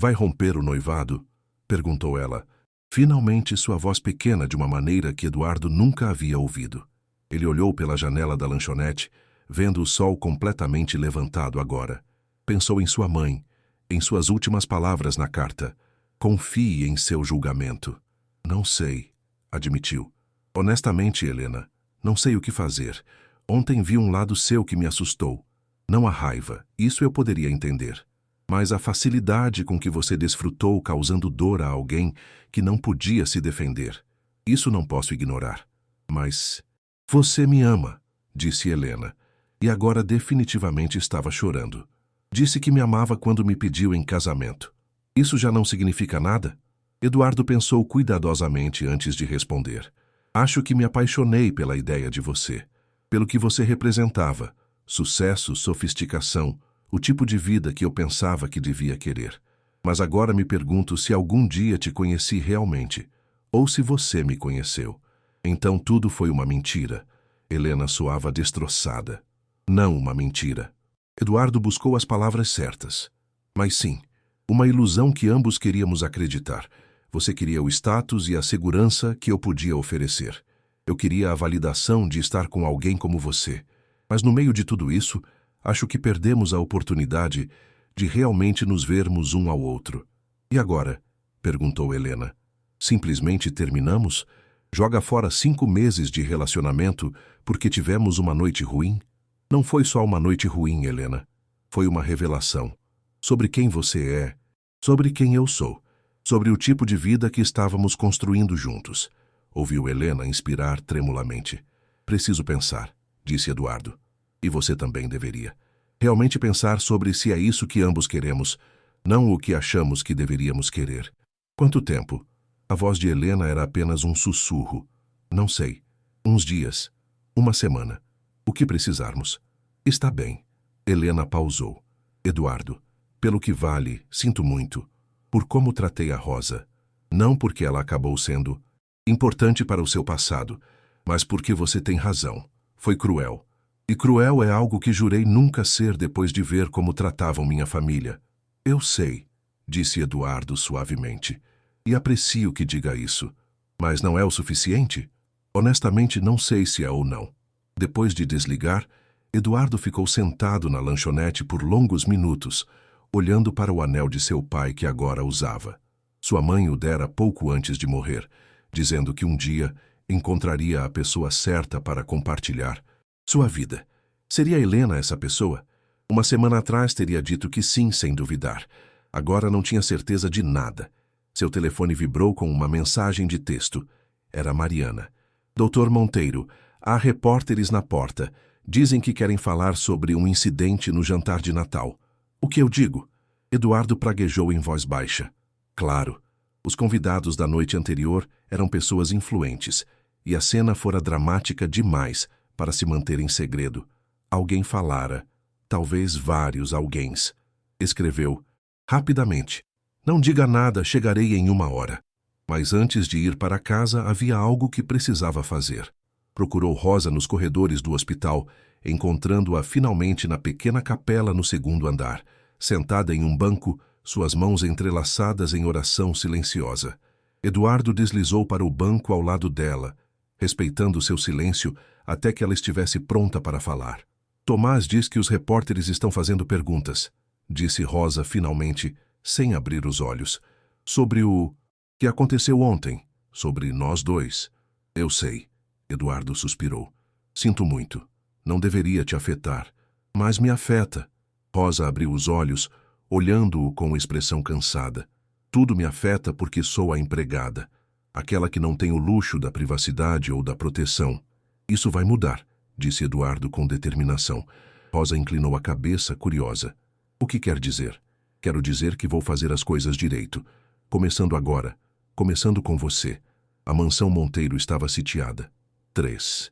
Vai romper o noivado? Perguntou ela. Finalmente, sua voz pequena de uma maneira que Eduardo nunca havia ouvido. Ele olhou pela janela da lanchonete, vendo o sol completamente levantado agora. Pensou em sua mãe, em suas últimas palavras na carta. Confie em seu julgamento. Não sei, admitiu. Honestamente, Helena, não sei o que fazer. Ontem vi um lado seu que me assustou. Não a raiva, isso eu poderia entender. Mas a facilidade com que você desfrutou causando dor a alguém que não podia se defender. Isso não posso ignorar. Mas você me ama, disse Helena, e agora definitivamente estava chorando. Disse que me amava quando me pediu em casamento. Isso já não significa nada? Eduardo pensou cuidadosamente antes de responder. Acho que me apaixonei pela ideia de você, pelo que você representava, sucesso, sofisticação, o tipo de vida que eu pensava que devia querer. Mas agora me pergunto se algum dia te conheci realmente, ou se você me conheceu. Então tudo foi uma mentira. Helena soava destroçada. Não uma mentira. Eduardo buscou as palavras certas. Mas sim, uma ilusão que ambos queríamos acreditar. Você queria o status e a segurança que eu podia oferecer. Eu queria a validação de estar com alguém como você. Mas no meio de tudo isso, acho que perdemos a oportunidade de realmente nos vermos um ao outro. E agora? Perguntou Helena. Simplesmente terminamos? Joga fora 5 meses de relacionamento porque tivemos uma noite ruim? Não foi só uma noite ruim, Helena. Foi uma revelação. Sobre quem você é, sobre quem eu sou, sobre o tipo de vida que estávamos construindo juntos. Ouviu Helena inspirar tremulamente. Preciso pensar, disse Eduardo. E você também deveria. Realmente pensar sobre se é isso que ambos queremos, não o que achamos que deveríamos querer. Quanto tempo? A voz de Helena era apenas um sussurro. Não sei. Uns dias. Uma semana. O que precisarmos. Está bem. Helena pausou. Eduardo, pelo que vale, sinto muito. Por como tratei a Rosa. Não porque ela acabou sendo importante para o seu passado, mas porque você tem razão. Foi cruel. E cruel é algo que jurei nunca ser depois de ver como tratavam minha família. Eu sei, disse Eduardo suavemente. E aprecio que diga isso. Mas não é o suficiente? Honestamente, não sei se é ou não. Depois de desligar, Eduardo ficou sentado na lanchonete por longos minutos, olhando para o anel de seu pai que agora usava. Sua mãe o dera pouco antes de morrer, dizendo que um dia encontraria a pessoa certa para compartilhar sua vida. Seria Helena essa pessoa? Uma semana atrás teria dito que sim, sem duvidar. Agora não tinha certeza de nada. Seu telefone vibrou com uma mensagem de texto. Era Mariana. Doutor Monteiro, há repórteres na porta. Dizem que querem falar sobre um incidente no jantar de Natal. O que eu digo? Eduardo praguejou em voz baixa. Claro. Os convidados da noite anterior eram pessoas influentes, e a cena fora dramática demais para se manter em segredo. Alguém falara. Talvez vários alguéns. Escreveu. Rapidamente. Não diga nada, chegarei em 1 hora. Mas antes de ir para casa, havia algo que precisava fazer. Procurou Rosa nos corredores do hospital, encontrando-a finalmente na pequena capela no 2º andar, sentada em um banco, suas mãos entrelaçadas em oração silenciosa. Eduardo deslizou para o banco ao lado dela, respeitando seu silêncio, até que ela estivesse pronta para falar. Tomás diz que os repórteres estão fazendo perguntas, disse Rosa finalmente, sem abrir os olhos. Sobre o que aconteceu ontem, sobre nós dois. Eu sei, Eduardo suspirou. Sinto muito. Não deveria te afetar, mas me afeta. Rosa abriu os olhos, olhando-o com expressão cansada. Tudo me afeta porque sou a empregada, aquela que não tem o luxo da privacidade ou da proteção. Isso vai mudar, disse Eduardo com determinação. Rosa inclinou a cabeça, curiosa. O que quer dizer? Quero dizer que vou fazer as coisas direito. Começando agora. Começando com você. A mansão Monteiro estava sitiada. 3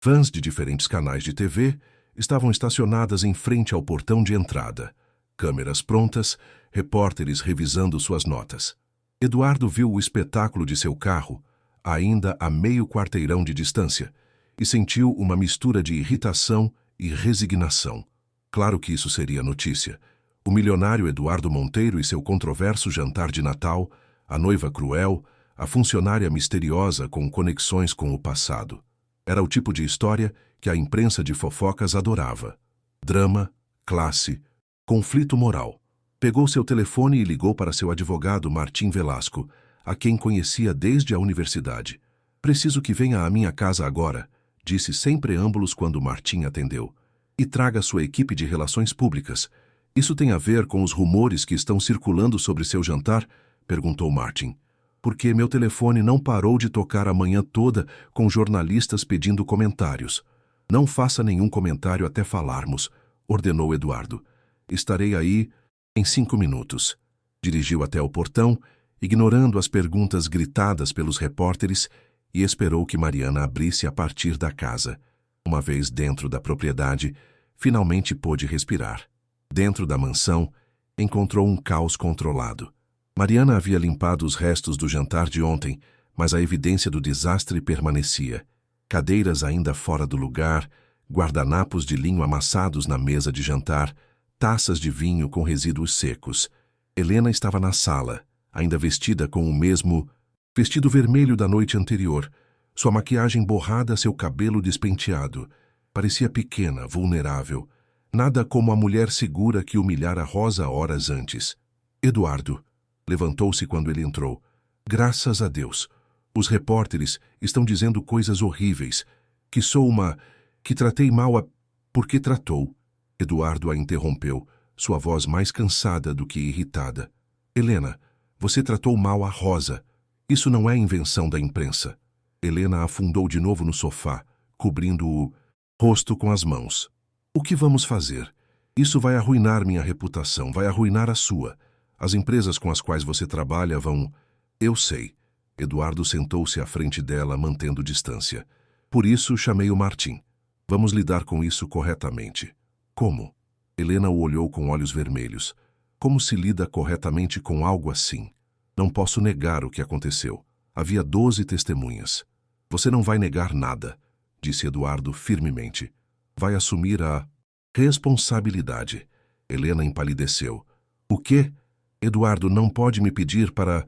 vans de diferentes canais de TV estavam estacionadas em frente ao portão de entrada. Câmeras prontas, repórteres revisando suas notas. Eduardo viu o espetáculo de seu carro, ainda a meio quarteirão de distância, e sentiu uma mistura de irritação e resignação. Claro que isso seria notícia. O milionário Eduardo Monteiro e seu controverso jantar de Natal, a noiva cruel, a funcionária misteriosa com conexões com o passado. Era o tipo de história que a imprensa de fofocas adorava. Drama, classe, conflito moral. Pegou seu telefone e ligou para seu advogado Martim Velasco, a quem conhecia desde a universidade. Preciso que venha à minha casa agora, disse sem preâmbulos quando Martim atendeu. E traga sua equipe de relações públicas. Isso tem a ver com os rumores que estão circulando sobre seu jantar? Perguntou Martim. Porque meu telefone não parou de tocar a manhã toda com jornalistas pedindo comentários. Não faça nenhum comentário até falarmos, ordenou Eduardo. Estarei aí em 5 minutos. Dirigiu até o portão, ignorando as perguntas gritadas pelos repórteres, e esperou que Mariana abrisse a partir da casa. Uma vez dentro da propriedade, finalmente pôde respirar. Dentro da mansão, encontrou um caos controlado. Mariana havia limpado os restos do jantar de ontem, mas a evidência do desastre permanecia. Cadeiras ainda fora do lugar, guardanapos de linho amassados na mesa de jantar, taças de vinho com resíduos secos. Helena estava na sala, ainda vestida com o mesmo vestido vermelho da noite anterior, sua maquiagem borrada, seu cabelo despenteado. Parecia pequena, vulnerável. Nada como a mulher segura que humilhara Rosa horas antes. Eduardo levantou-se quando ele entrou. Graças a Deus. Os repórteres estão dizendo coisas horríveis. Que sou uma... que tratei mal a... Por que tratou? Eduardo a interrompeu, sua voz mais cansada do que irritada. Helena, você tratou mal a Rosa. Isso não é invenção da imprensa. Helena afundou de novo no sofá, cobrindo o rosto com as mãos. O que vamos fazer? Isso vai arruinar minha reputação, vai arruinar a sua. As empresas com as quais você trabalha vão... Eu sei. Eduardo sentou-se à frente dela, mantendo distância. Por isso, chamei o Martim. Vamos lidar com isso corretamente. Como? Helena o olhou com olhos vermelhos. Como se lida corretamente com algo assim? Não posso negar o que aconteceu. Havia 12 testemunhas. Você não vai negar nada, disse Eduardo firmemente. Vai assumir a responsabilidade. Helena empalideceu. O quê? Eduardo não pode me pedir para...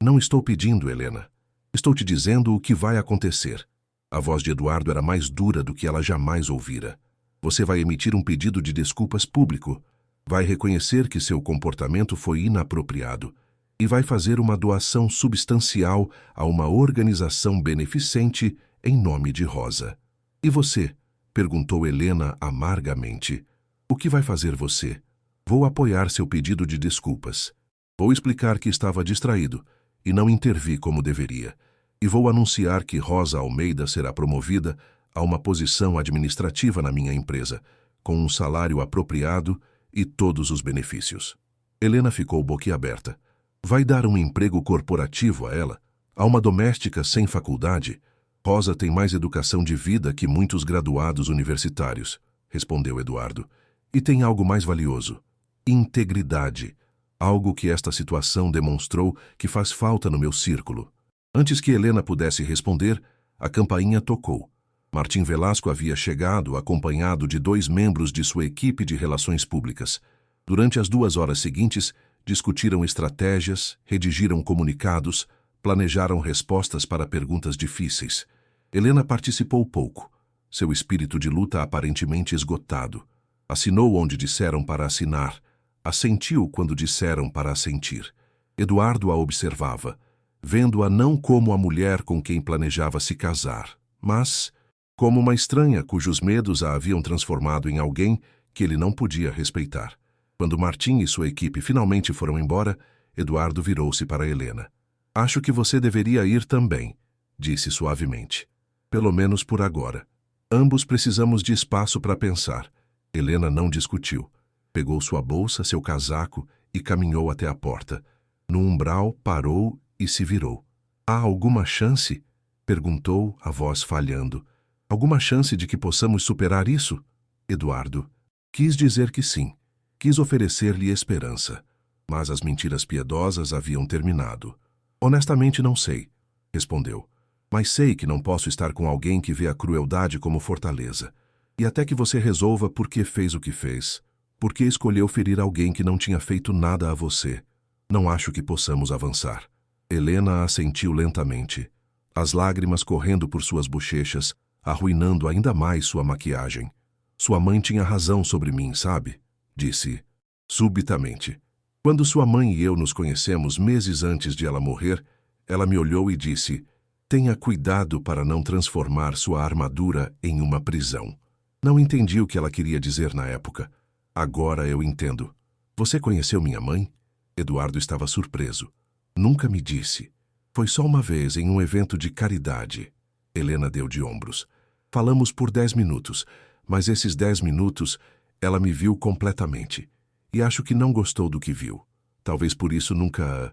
Não estou pedindo, Helena. Estou te dizendo o que vai acontecer. A voz de Eduardo era mais dura do que ela jamais ouvira. Você vai emitir um pedido de desculpas público. Vai reconhecer que seu comportamento foi inapropriado. E vai fazer uma doação substancial a uma organização beneficente em nome de Rosa. E você? Perguntou Helena amargamente. O que vai fazer você? Vou apoiar seu pedido de desculpas. Vou explicar que estava distraído e não intervi como deveria. E vou anunciar que Rosa Almeida será promovida a uma posição administrativa na minha empresa, com um salário apropriado e todos os benefícios. Helena ficou boquiaberta. Vai dar um emprego corporativo a ela? A uma doméstica sem faculdade? Rosa tem mais educação de vida que muitos graduados universitários, respondeu Eduardo. E tem algo mais valioso. Integridade. Algo que esta situação demonstrou que faz falta no meu círculo. Antes que Helena pudesse responder, a campainha tocou. Martim Velasco havia chegado acompanhado de 2 membros de sua equipe de relações públicas. Durante as 2 horas seguintes, discutiram estratégias, redigiram comunicados, planejaram respostas para perguntas difíceis. Helena participou pouco. seu espírito de luta aparentemente esgotado. Assinou onde disseram para assinar, assentiu quando disseram para assentir. Eduardo a observava, vendo-a não como a mulher com quem planejava se casar, mas como uma estranha cujos medos a haviam transformado em alguém que ele não podia respeitar. Quando Martim e sua equipe finalmente foram embora, Eduardo virou-se para Helena. "Acho que você deveria ir também", disse suavemente. "Pelo menos por agora. Ambos precisamos de espaço para pensar." Helena não discutiu. Pegou sua bolsa, seu casaco e caminhou até a porta. No umbral, parou e se virou. "Há alguma chance?" perguntou, a voz falhando. "Alguma chance de que possamos superar isso?" Eduardo quis dizer que sim. Quis oferecer-lhe esperança. Mas as mentiras piedosas haviam terminado. "Honestamente não sei", respondeu. "Mas sei que não posso estar com alguém que vê a crueldade como fortaleza. E até que você resolva por que fez o que fez, por que escolheu ferir alguém que não tinha feito nada a você, não acho que possamos avançar." Helena assentiu lentamente, as lágrimas correndo por suas bochechas, arruinando ainda mais sua maquiagem. "Sua mãe tinha razão sobre mim, sabe?" disse, subitamente. "Quando sua mãe e eu nos conhecemos meses antes de ela morrer, ela me olhou e disse: 'Tenha cuidado para não transformar sua armadura em uma prisão.' Não entendi o que ela queria dizer na época. Agora eu entendo." "Você conheceu minha mãe?" Eduardo estava surpreso. "Nunca me disse. Foi só uma vez em um evento de caridade." Helena deu de ombros. "Falamos por 10 minutos, mas esses 10 minutos ela me viu completamente. E acho que não gostou do que viu. Talvez por isso nunca a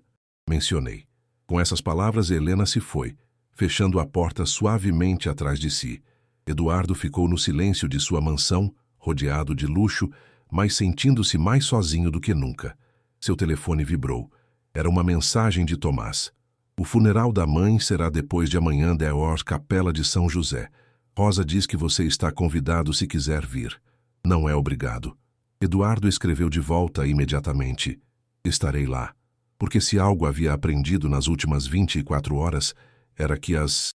mencionei." Com essas palavras, Helena se foi, fechando a porta suavemente atrás de si. Eduardo ficou no silêncio de sua mansão, rodeado de luxo, mas sentindo-se mais sozinho do que nunca. Seu telefone vibrou. Era uma mensagem de Tomás. "O funeral da mãe será depois de amanhã da Capela de São José. Rosa diz que você está convidado se quiser vir. Não é obrigado." Eduardo escreveu de volta imediatamente. "Estarei lá." Porque se algo havia aprendido nas últimas 24 horas, era que as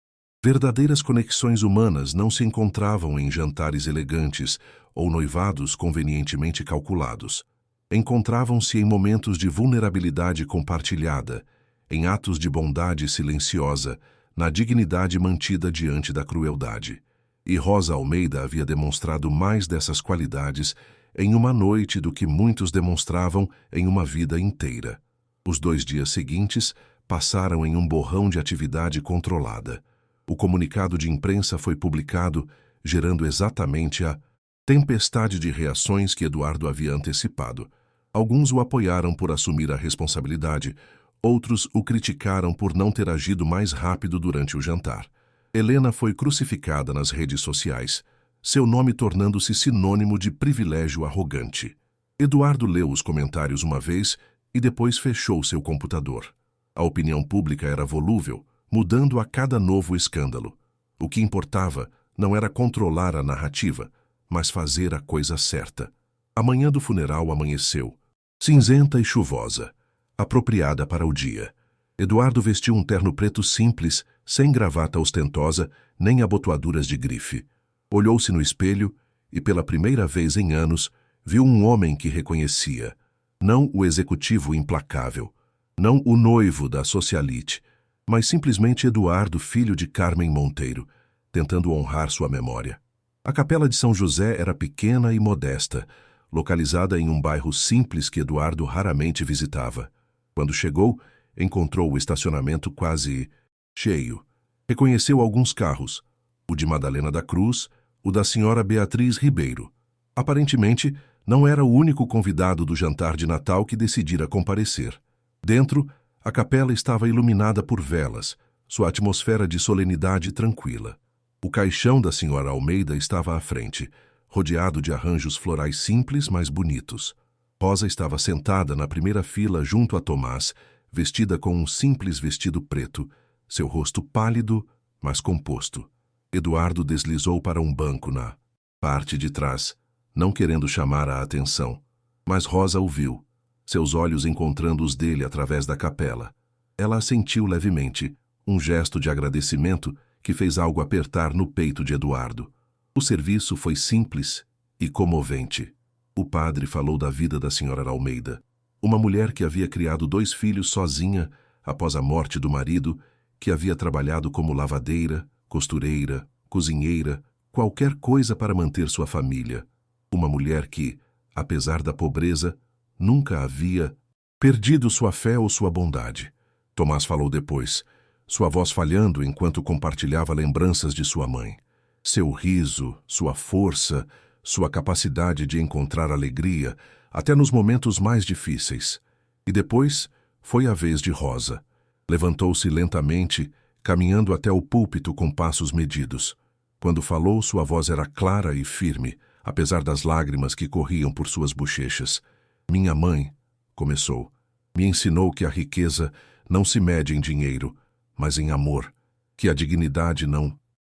verdadeiras conexões humanas não se encontravam em jantares elegantes ou noivados convenientemente calculados. Encontravam-se em momentos de vulnerabilidade compartilhada, em atos de bondade silenciosa, na dignidade mantida diante da crueldade. E Rosa Almeida havia demonstrado mais dessas qualidades em uma noite do que muitos demonstravam em uma vida inteira. Os 2 dias seguintes passaram em um borrão de atividade controlada. O comunicado de imprensa foi publicado, gerando exatamente a tempestade de reações que Eduardo havia antecipado. Alguns o apoiaram por assumir a responsabilidade, outros o criticaram por não ter agido mais rápido durante o jantar. Helena foi crucificada nas redes sociais, seu nome tornando-se sinônimo de privilégio arrogante. Eduardo leu os comentários uma vez e depois fechou seu computador. A opinião pública era volúvel, mudando a cada novo escândalo. O que importava não era controlar a narrativa, mas fazer a coisa certa. A manhã do funeral amanheceu, cinzenta e chuvosa, apropriada para o dia. Eduardo vestiu um terno preto simples, sem gravata ostentosa, nem abotoaduras de grife. Olhou-se no espelho e, pela primeira vez em anos, viu um homem que reconhecia. Não o executivo implacável, não o noivo da socialite, mas simplesmente Eduardo, filho de Carmen Monteiro, tentando honrar sua memória. A Capela de São José era pequena e modesta, localizada em um bairro simples que Eduardo raramente visitava. Quando chegou, encontrou o estacionamento quase cheio. Reconheceu alguns carros, o de Madalena da Cruz, o da senhora Beatriz Ribeiro. Aparentemente, não era o único convidado do jantar de Natal que decidira comparecer. Dentro, a capela estava iluminada por velas, sua atmosfera de solenidade tranquila. O caixão da senhora Almeida estava à frente, rodeado de arranjos florais simples, mas bonitos. Rosa estava sentada na primeira fila junto a Tomás, vestida com um simples vestido preto, seu rosto pálido, mas composto. Eduardo deslizou para um banco na parte de trás, não querendo chamar a atenção. Mas Rosa o viu, seus olhos encontrando os dele através da capela. Ela assentiu levemente, um gesto de agradecimento que fez algo apertar no peito de Eduardo. O serviço foi simples e comovente. O padre falou da vida da senhora Almeida, uma mulher que havia criado 2 filhos sozinha após a morte do marido, que havia trabalhado como lavadeira, costureira, cozinheira, qualquer coisa para manter sua família. Uma mulher que, apesar da pobreza, nunca havia perdido sua fé ou sua bondade. Tomás falou depois, sua voz falhando enquanto compartilhava lembranças de sua mãe. Seu riso, sua força, sua capacidade de encontrar alegria, até nos momentos mais difíceis. E depois foi a vez de Rosa. Levantou-se lentamente, caminhando até o púlpito com passos medidos. Quando falou, sua voz era clara e firme, apesar das lágrimas que corriam por suas bochechas. Minha mãe, começou, me ensinou que a riqueza não se mede em dinheiro, mas em amor, que a dignidade não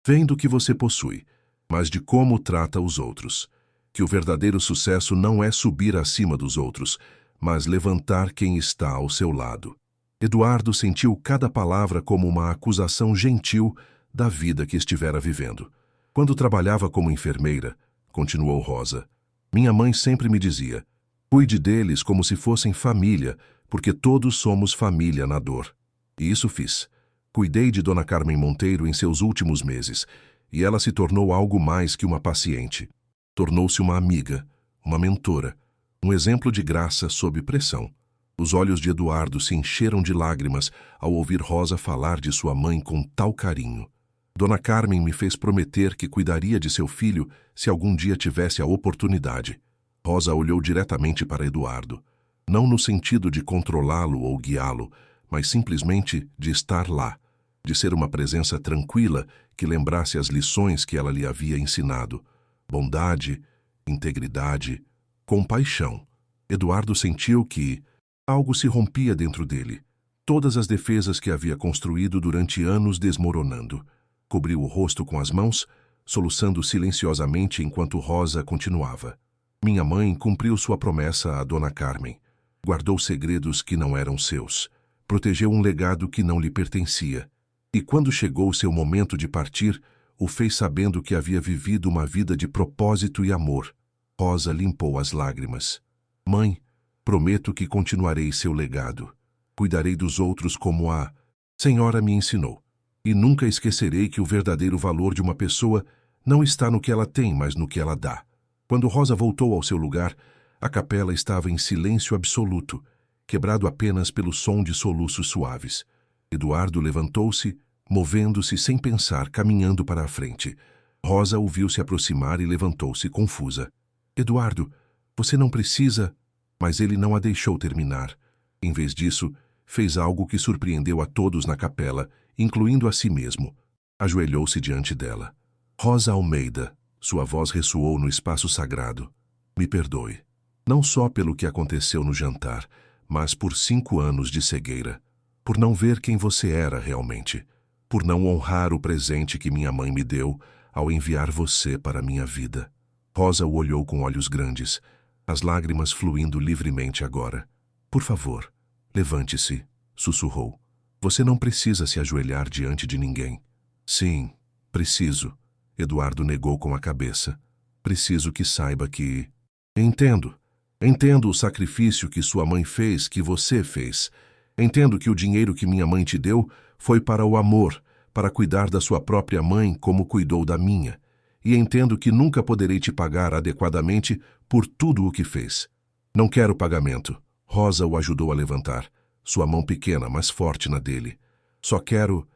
vem do que você possui, mas de como trata os outros, que o verdadeiro sucesso não é subir acima dos outros, mas levantar quem está ao seu lado. Eduardo sentiu cada palavra como uma acusação gentil da vida que estivera vivendo. Quando trabalhava como enfermeira, continuou Rosa, minha mãe sempre me dizia, cuide deles como se fossem família, porque todos somos família na dor. E isso fiz. Cuidei de Dona Carmen Monteiro em seus últimos meses, e ela se tornou algo mais que uma paciente. Tornou-se uma amiga, uma mentora, um exemplo de graça sob pressão. Os olhos de Eduardo se encheram de lágrimas ao ouvir Rosa falar de sua mãe com tal carinho. Dona Carmen me fez prometer que cuidaria de seu filho se algum dia tivesse a oportunidade. Rosa olhou diretamente para Eduardo, não no sentido de controlá-lo ou guiá-lo, mas simplesmente de estar lá, de ser uma presença tranquila que lembrasse as lições que ela lhe havia ensinado. Bondade, integridade, compaixão. Eduardo sentiu que algo se rompia dentro dele, todas as defesas que havia construído durante anos desmoronando. Cobriu o rosto com as mãos, soluçando silenciosamente enquanto Rosa continuava. Minha mãe cumpriu sua promessa a Dona Carmen. Guardou segredos que não eram seus. Protegeu um legado que não lhe pertencia. E quando chegou seu momento de partir, o fez sabendo que havia vivido uma vida de propósito e amor. Rosa limpou as lágrimas. Mãe, prometo que continuarei seu legado. Cuidarei dos outros como a senhora me ensinou. E nunca esquecerei que o verdadeiro valor de uma pessoa não está no que ela tem, mas no que ela dá. Quando Rosa voltou ao seu lugar, a capela estava em silêncio absoluto, quebrado apenas pelo som de soluços suaves. Eduardo levantou-se, movendo-se sem pensar, caminhando para a frente. Rosa o viu se aproximar e levantou-se confusa. Eduardo, você não precisa... Mas ele não a deixou terminar. Em vez disso, fez algo que surpreendeu a todos na capela, incluindo a si mesmo. Ajoelhou-se diante dela. Rosa Almeida, sua voz ressoou no espaço sagrado. Me perdoe. Não só pelo que aconteceu no jantar, mas por 5 anos de cegueira. Por não ver quem você era realmente. Por não honrar o presente que minha mãe me deu ao enviar você para minha vida. Rosa o olhou com olhos grandes, as lágrimas fluindo livremente agora. Por favor, levante-se, sussurrou. Você não precisa se ajoelhar diante de ninguém. Sim, preciso. Eduardo negou com a cabeça. Preciso que saiba que... Entendo. Entendo o sacrifício que sua mãe fez, que você fez. Entendo que o dinheiro que minha mãe te deu foi para o amor, para cuidar da sua própria mãe como cuidou da minha. E entendo que nunca poderei te pagar adequadamente por tudo o que fez. Não quero pagamento. Rosa o ajudou a levantar, sua mão pequena, mas forte na dele. Só quero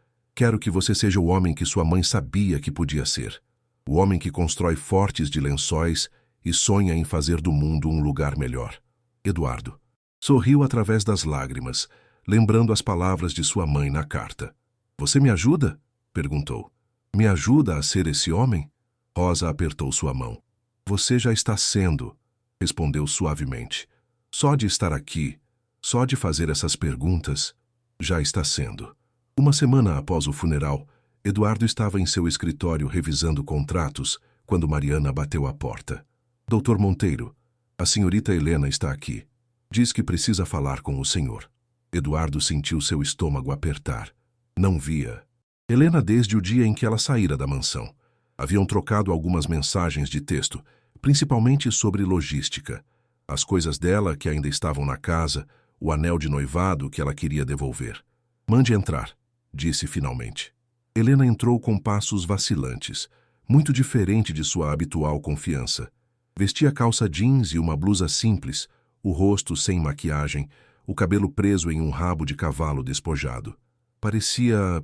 que você seja o homem que sua mãe sabia que podia ser. O homem que constrói fortes de lençóis e sonha em fazer do mundo um lugar melhor. Eduardo sorriu através das lágrimas, lembrando as palavras de sua mãe na carta. Você me ajuda? Perguntou. Me ajuda a ser esse homem? Rosa apertou sua mão. Você já está sendo, respondeu suavemente. Só de estar aqui, só de fazer essas perguntas, já está sendo. Uma semana após o funeral, Eduardo estava em seu escritório revisando contratos quando Mariana bateu à porta. Doutor Monteiro, a senhorita Helena está aqui. Diz que precisa falar com o senhor. Eduardo sentiu seu estômago apertar. Não via Helena desde o dia em que ela saíra da mansão. Haviam trocado algumas mensagens de texto, principalmente sobre logística. As coisas dela que ainda estavam na casa, o anel de noivado que ela queria devolver. Mande entrar, disse finalmente. Helena entrou com passos vacilantes, muito diferente de sua habitual confiança. Vestia calça jeans e uma blusa simples, o rosto sem maquiagem, o cabelo preso em um rabo de cavalo despojado. Parecia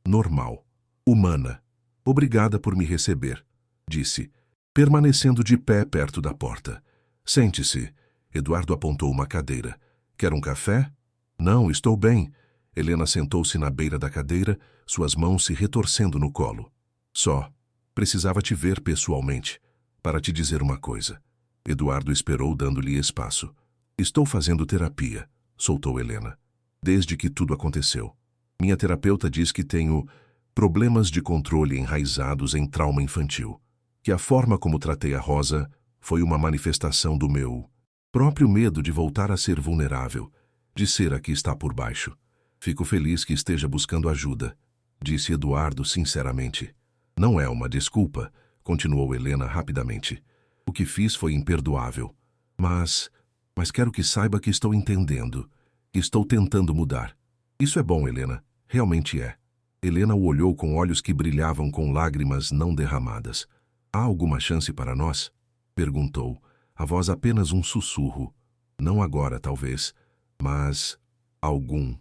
normal, humana. Obrigada por me receber, disse, permanecendo de pé perto da porta. Sente-se. Eduardo apontou uma cadeira. Quer um café? Não, estou bem. Helena sentou-se na beira da cadeira, suas mãos se retorcendo no colo. Só. Precisava te ver pessoalmente, para te dizer uma coisa. Eduardo esperou, dando-lhe espaço. Estou fazendo terapia, soltou Helena. Desde que tudo aconteceu. Minha terapeuta diz que tenho problemas de controle enraizados em trauma infantil. Que a forma como tratei a Rosa foi uma manifestação do meu próprio medo de voltar a ser vulnerável, de ser a que está por baixo. Fico feliz que esteja buscando ajuda, disse Eduardo sinceramente. Não é uma desculpa, continuou Helena rapidamente. O que fiz foi imperdoável. Mas quero que saiba que estou entendendo, que estou tentando mudar. Isso é bom, Helena, realmente é. Helena o olhou com olhos que brilhavam com lágrimas não derramadas. Há alguma chance para nós? Perguntou, a voz apenas um sussurro. Não agora, talvez, mas algum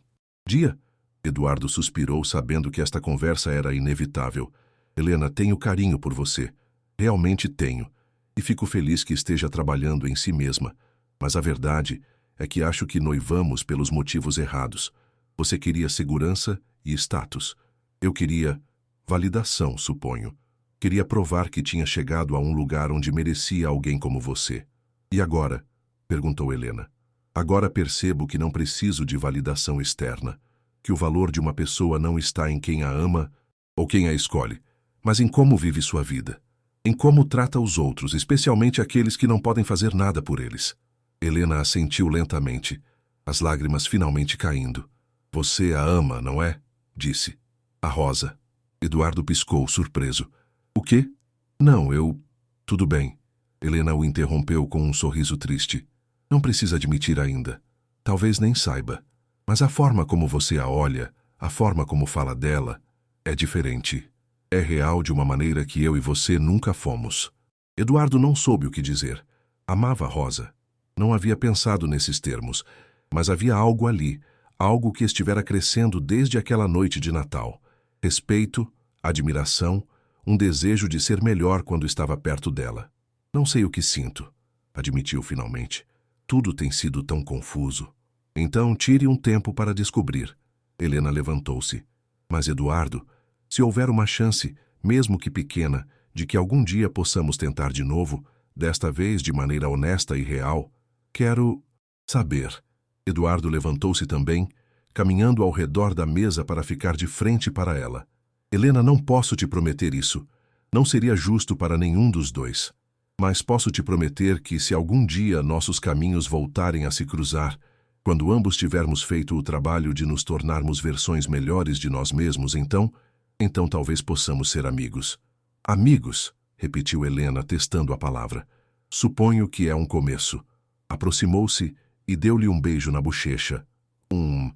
dia? Eduardo suspirou, sabendo que esta conversa era inevitável. Helena, tenho carinho por você. Realmente tenho. E fico feliz que esteja trabalhando em si mesma. Mas a verdade é que acho que noivamos pelos motivos errados. Você queria segurança e status. Eu queria validação, suponho. Queria provar que tinha chegado a um lugar onde merecia alguém como você. E agora? Perguntou Helena. Agora percebo que não preciso de validação externa. Que o valor de uma pessoa não está em quem a ama ou quem a escolhe, mas em como vive sua vida. Em como trata os outros, especialmente aqueles que não podem fazer nada por eles. Helena assentiu lentamente, as lágrimas finalmente caindo. Você a ama, não é? Disse. A Rosa. Eduardo piscou, surpreso. O quê? Não, eu... Tudo bem. Helena o interrompeu com um sorriso triste. Não precisa admitir ainda. Talvez nem saiba. Mas a forma como você a olha, a forma como fala dela, é diferente. É real de uma maneira que eu e você nunca fomos. Eduardo não soube o que dizer. Amava Rosa. Não havia pensado nesses termos, mas havia algo ali, algo que estivera crescendo desde aquela noite de Natal. Respeito, admiração, um desejo de ser melhor quando estava perto dela. Não sei o que sinto, admitiu finalmente. Tudo tem sido tão confuso. Então tire um tempo para descobrir. Helena levantou-se. Mas Eduardo, se houver uma chance, mesmo que pequena, de que algum dia possamos tentar de novo, desta vez de maneira honesta e real, quero saber. Eduardo levantou-se também, caminhando ao redor da mesa para ficar de frente para ela. Helena, não posso te prometer isso. Não seria justo para nenhum dos dois. Mas posso te prometer que se algum dia nossos caminhos voltarem a se cruzar, quando ambos tivermos feito o trabalho de nos tornarmos versões melhores de nós mesmos, então talvez possamos ser amigos. Amigos, repetiu Helena, testando a palavra. Suponho que é um começo. Aproximou-se e deu-lhe um beijo na bochecha. Um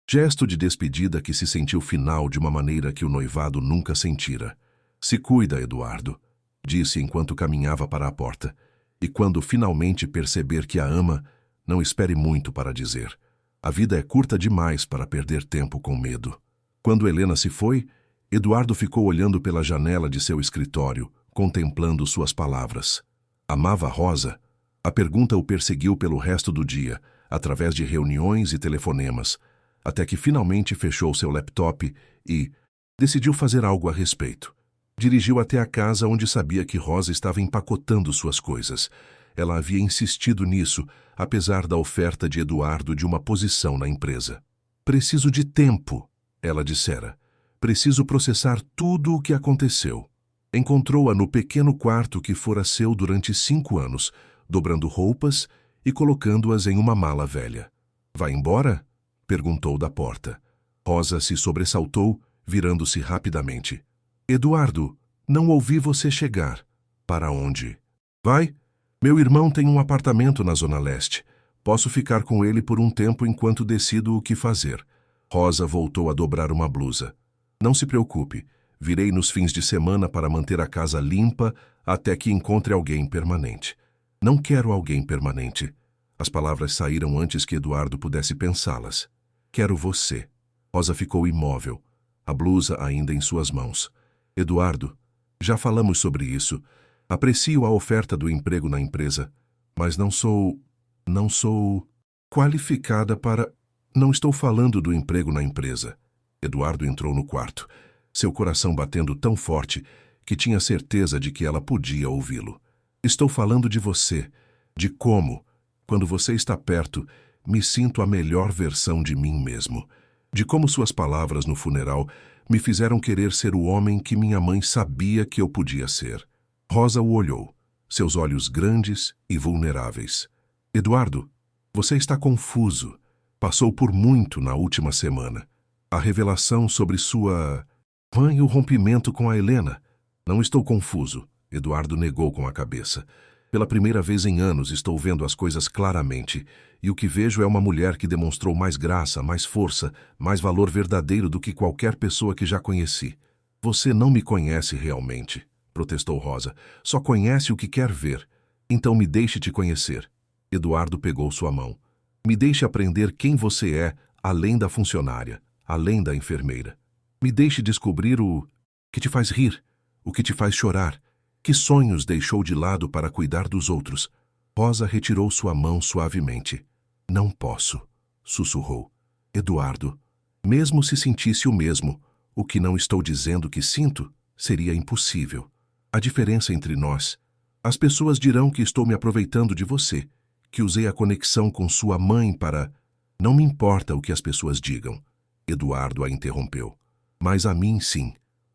gesto de despedida que se sentiu final de uma maneira que o noivado nunca sentira. Se cuida, Eduardo, disse enquanto caminhava para a porta. E quando finalmente perceber que a ama, não espere muito para dizer. A vida é curta demais para perder tempo com medo. Quando Helena se foi, Eduardo ficou olhando pela janela de seu escritório, contemplando suas palavras. Amava Rosa? A pergunta o perseguiu pelo resto do dia, através de reuniões e telefonemas, até que finalmente fechou seu laptop e decidiu fazer algo a respeito. Dirigiu até a casa onde sabia que Rosa estava empacotando suas coisas. Ela havia insistido nisso, apesar da oferta de Eduardo de uma posição na empresa. Preciso de tempo, ela dissera. Preciso processar tudo o que aconteceu. Encontrou-a no pequeno quarto que fora seu durante 5 anos, dobrando roupas e colocando-as em uma mala velha. Vai embora? Perguntou da porta. Rosa se sobressaltou, virando-se rapidamente. Eduardo, Não ouvi você chegar. Para onde? Vai? Meu irmão tem um apartamento na Zona Leste. Posso ficar com ele por um tempo enquanto decido o que fazer. Rosa voltou a dobrar uma blusa. Não se preocupe. Virei nos fins de semana para manter a casa limpa até que encontre alguém permanente. Não quero alguém permanente. As palavras saíram antes que Eduardo pudesse pensá-las. Quero você. Rosa ficou imóvel, a blusa ainda em suas mãos. Eduardo, já falamos sobre isso. Aprecio a oferta do emprego na empresa, mas não sou qualificada para... Não estou falando do emprego na empresa. Eduardo entrou no quarto, seu coração batendo tão forte que tinha certeza de que ela podia ouvi-lo. Estou falando de você, de como, quando você está perto, me sinto a melhor versão de mim mesmo. De como suas palavras no funeral me fizeram querer ser o homem que minha mãe sabia que eu podia ser. Rosa o olhou, seus olhos grandes e vulneráveis. Eduardo, você está confuso. Passou por muito na última semana. A revelação sobre sua mãe e o rompimento com a Helena. Não estou confuso, Eduardo negou com a cabeça. Pela primeira vez em anos estou vendo as coisas claramente, e o que vejo é uma mulher que demonstrou mais graça, mais força, mais valor verdadeiro do que qualquer pessoa que já conheci. Você não me conhece realmente, protestou Rosa. Só conhece o que quer ver. Então me deixe te conhecer. Eduardo pegou sua mão. Me deixe aprender quem você é, além da funcionária, além da enfermeira. Me deixe descobrir o que te faz rir, o que te faz chorar. Que sonhos deixou de lado para cuidar dos outros? Rosa retirou sua mão suavemente. Não posso, sussurrou. Eduardo, mesmo se sentisse o mesmo, o que não estou dizendo que sinto, seria impossível. A diferença entre nós, as pessoas dirão que estou me aproveitando de você, que usei a conexão com sua mãe para... Não me importa o que as pessoas digam. Eduardo a interrompeu. Mas a mim sim.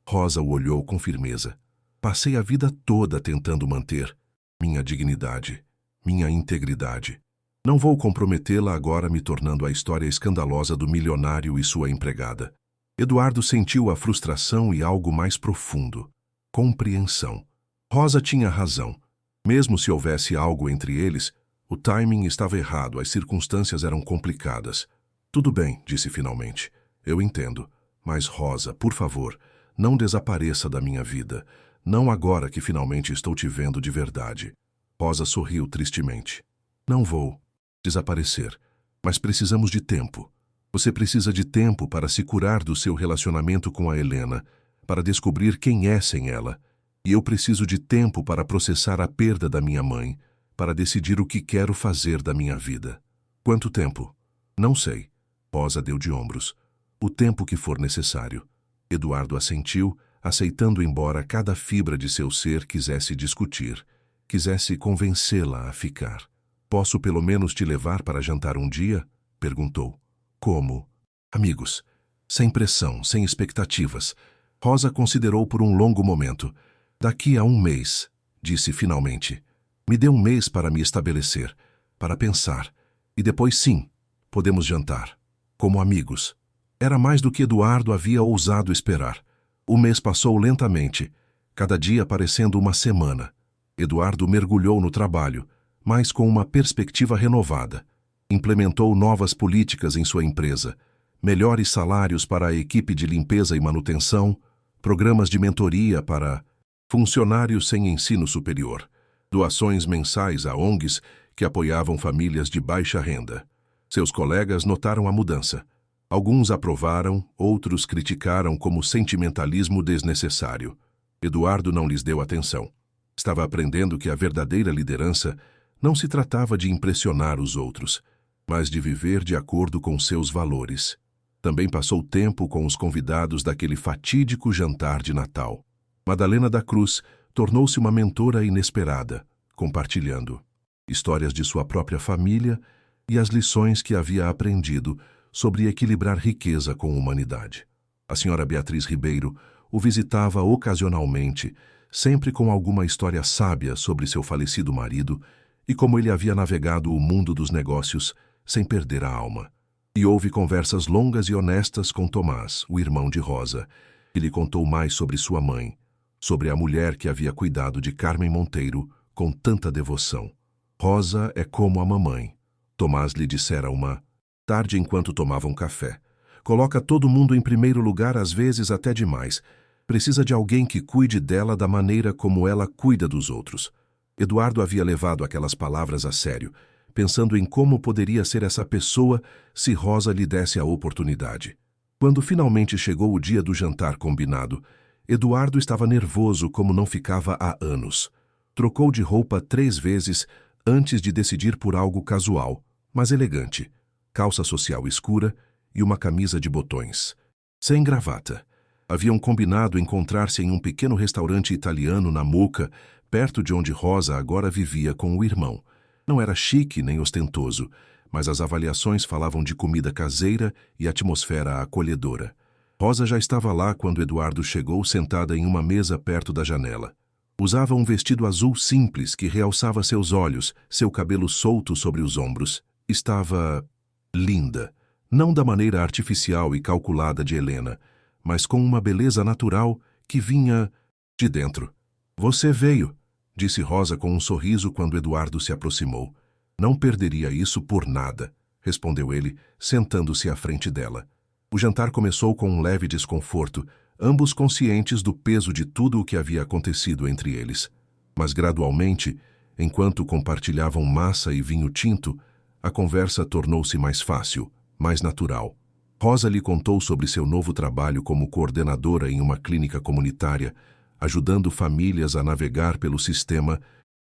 Rosa o olhou com firmeza. Passei a vida toda tentando manter minha dignidade, minha integridade. Não vou comprometê-la agora me tornando a história escandalosa do milionário e sua empregada. Eduardo sentiu a frustração e algo mais profundo. Compreensão. Rosa tinha razão. Mesmo se houvesse algo entre eles, o timing estava errado, as circunstâncias eram complicadas. Tudo bem, disse finalmente. Eu entendo. Mas Rosa, por favor, não desapareça da minha vida. Não agora que finalmente estou te vendo de verdade. Rosa sorriu tristemente. Não vou desaparecer, mas precisamos de tempo. Você precisa de tempo para se curar do seu relacionamento com a Helena, para descobrir quem é sem ela. E eu preciso de tempo para processar a perda da minha mãe, para decidir o que quero fazer da minha vida. Quanto tempo? Não sei. Rosa deu de ombros. O tempo que for necessário. Eduardo assentiu, aceitando embora cada fibra de seu ser quisesse discutir, quisesse convencê-la a ficar. Posso pelo menos te levar para jantar um dia? Perguntou. Como? Amigos. Sem pressão, sem expectativas. Rosa considerou por um longo momento. Daqui a um mês, disse finalmente. Me dê um mês para me estabelecer, para pensar. E depois sim, podemos jantar. Como amigos. Era mais do que Eduardo havia ousado esperar. O mês passou lentamente, cada dia parecendo uma semana. Eduardo mergulhou no trabalho, mas com uma perspectiva renovada. Implementou novas políticas em sua empresa, melhores salários para a equipe de limpeza e manutenção, programas de mentoria para funcionários sem ensino superior, doações mensais a ONGs que apoiavam famílias de baixa renda. Seus colegas notaram a mudança. Alguns aprovaram, outros criticaram como sentimentalismo desnecessário. Eduardo não lhes deu atenção. Estava aprendendo que a verdadeira liderança não se tratava de impressionar os outros, mas de viver de acordo com seus valores. Também passou tempo com os convidados daquele fatídico jantar de Natal. Madalena da Cruz tornou-se uma mentora inesperada, compartilhando histórias de sua própria família e as lições que havia aprendido sobre equilibrar riqueza com humanidade. A senhora Beatriz Ribeiro o visitava ocasionalmente, sempre com alguma história sábia sobre seu falecido marido e como ele havia navegado o mundo dos negócios sem perder a alma. E houve conversas longas e honestas com Tomás, o irmão de Rosa, que lhe contou mais sobre sua mãe, sobre a mulher que havia cuidado de Carmen Monteiro com tanta devoção. Rosa é como a mamãe, Tomás lhe dissera uma tarde enquanto tomavam café. Coloca todo mundo em primeiro lugar, às vezes até demais. Precisa de alguém que cuide dela da maneira como ela cuida dos outros. Eduardo havia levado aquelas palavras a sério, pensando em como poderia ser essa pessoa se Rosa lhe desse a oportunidade. Quando finalmente chegou o dia do jantar combinado, Eduardo estava nervoso como não ficava há anos. Trocou de roupa 3 vezes antes de decidir por algo casual, mas elegante. Calça social escura e uma camisa de botões. Sem gravata. Haviam combinado encontrar-se em um pequeno restaurante italiano na Moca, perto de onde Rosa agora vivia com o irmão. Não era chique nem ostentoso, mas as avaliações falavam de comida caseira e atmosfera acolhedora. Rosa já estava lá quando Eduardo chegou, sentada em uma mesa perto da janela. Usava um vestido azul simples que realçava seus olhos, seu cabelo solto sobre os ombros. Estava linda, não da maneira artificial e calculada de Helena, mas com uma beleza natural que vinha de dentro. Você veio, disse Rosa com um sorriso quando Eduardo se aproximou. Não perderia isso por nada, respondeu ele, sentando-se à frente dela. O jantar começou com um leve desconforto, ambos conscientes do peso de tudo o que havia acontecido entre eles. Mas gradualmente, enquanto compartilhavam massa e vinho tinto, a conversa tornou-se mais fácil, mais natural. Rosa lhe contou sobre seu novo trabalho como coordenadora em uma clínica comunitária, ajudando famílias a navegar pelo sistema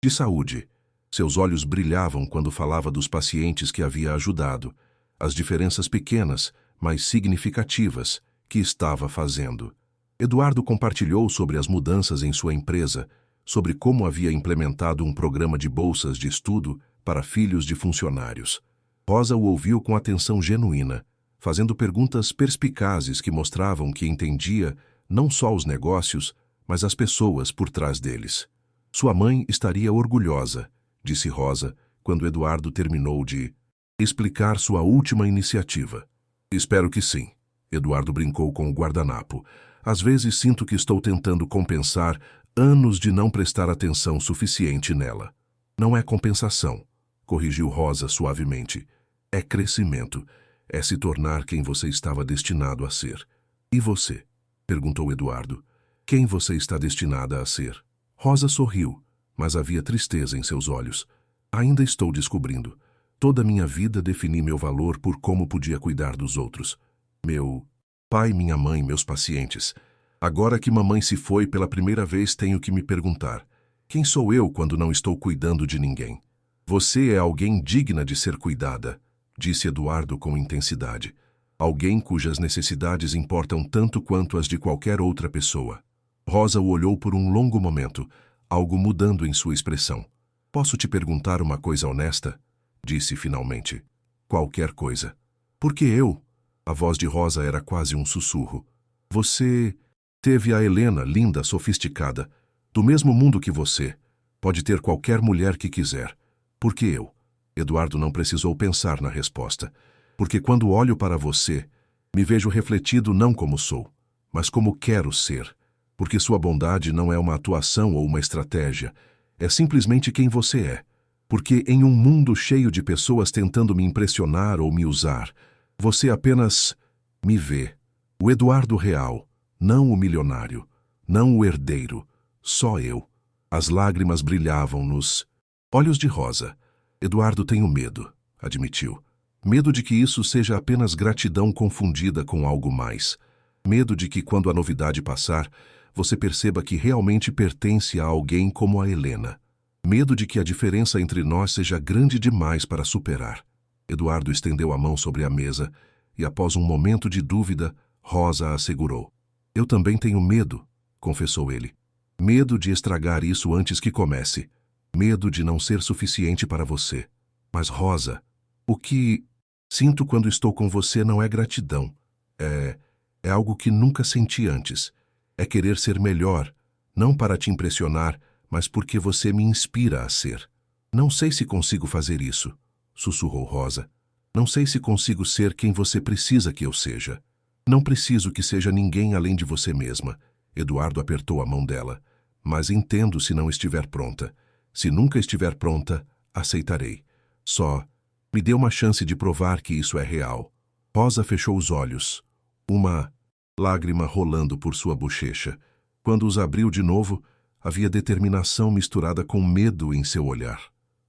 de saúde. Seus olhos brilhavam quando falava dos pacientes que havia ajudado, as diferenças pequenas, mas significativas, que estava fazendo. Eduardo compartilhou sobre as mudanças em sua empresa, sobre como havia implementado um programa de bolsas de estudo para filhos de funcionários. Rosa o ouviu com atenção genuína, fazendo perguntas perspicazes que mostravam que entendia não só os negócios, mas as pessoas por trás deles. Sua mãe estaria orgulhosa, disse Rosa, quando Eduardo terminou de explicar sua última iniciativa. Espero que sim, Eduardo brincou com o guardanapo. Às vezes sinto que estou tentando compensar anos de não prestar atenção suficiente nela. Não é compensação, corrigiu Rosa suavemente. É crescimento. É se tornar quem você estava destinado a ser. E você? Perguntou Eduardo. Quem você está destinada a ser? Rosa sorriu, mas havia tristeza em seus olhos. Ainda estou descobrindo. Toda minha vida defini meu valor por como podia cuidar dos outros. Meu pai, minha mãe, meus pacientes. Agora que mamãe se foi pela primeira vez, tenho que me perguntar: quem sou eu quando não estou cuidando de ninguém? Você é alguém digna de ser cuidada, disse Eduardo com intensidade. Alguém cujas necessidades importam tanto quanto as de qualquer outra pessoa. Rosa o olhou por um longo momento, algo mudando em sua expressão. Posso te perguntar uma coisa honesta? Disse finalmente. Qualquer coisa. Por que eu? A voz de Rosa era quase um sussurro. Você teve a Helena, linda, sofisticada, do mesmo mundo que você. Pode ter qualquer mulher que quiser. Por que eu? Eduardo não precisou pensar na resposta. Porque quando olho para você, me vejo refletido não como sou, mas como quero ser. Porque sua bondade não é uma atuação ou uma estratégia, é simplesmente quem você é. Porque em um mundo cheio de pessoas tentando me impressionar ou me usar, você apenas me vê. O Eduardo real, não o milionário, não o herdeiro, só eu. As lágrimas brilhavam nos olhos de Rosa. Eduardo, tenho medo, admitiu. Medo de que isso seja apenas gratidão confundida com algo mais. Medo de que, quando a novidade passar, você perceba que realmente pertence a alguém como a Helena. Medo de que a diferença entre nós seja grande demais para superar. Eduardo estendeu a mão sobre a mesa e, após um momento de dúvida, Rosa a assegurou. Eu também tenho medo, confessou ele. Medo de estragar isso antes que comece. Medo de não ser suficiente para você. Mas, Rosa, o que sinto quando estou com você não é gratidão. É algo que nunca senti antes. É querer ser melhor, não para te impressionar, mas porque você me inspira a ser. Não sei se consigo fazer isso, sussurrou Rosa. Não sei se consigo ser quem você precisa que eu seja. Não preciso que seja ninguém além de você mesma. Eduardo apertou a mão dela. Mas entendo se não estiver pronta. Se nunca estiver pronta, aceitarei. Só me dê uma chance de provar que isso é real. Rosa fechou os olhos, uma lágrima rolando por sua bochecha. Quando os abriu de novo, havia determinação misturada com medo em seu olhar.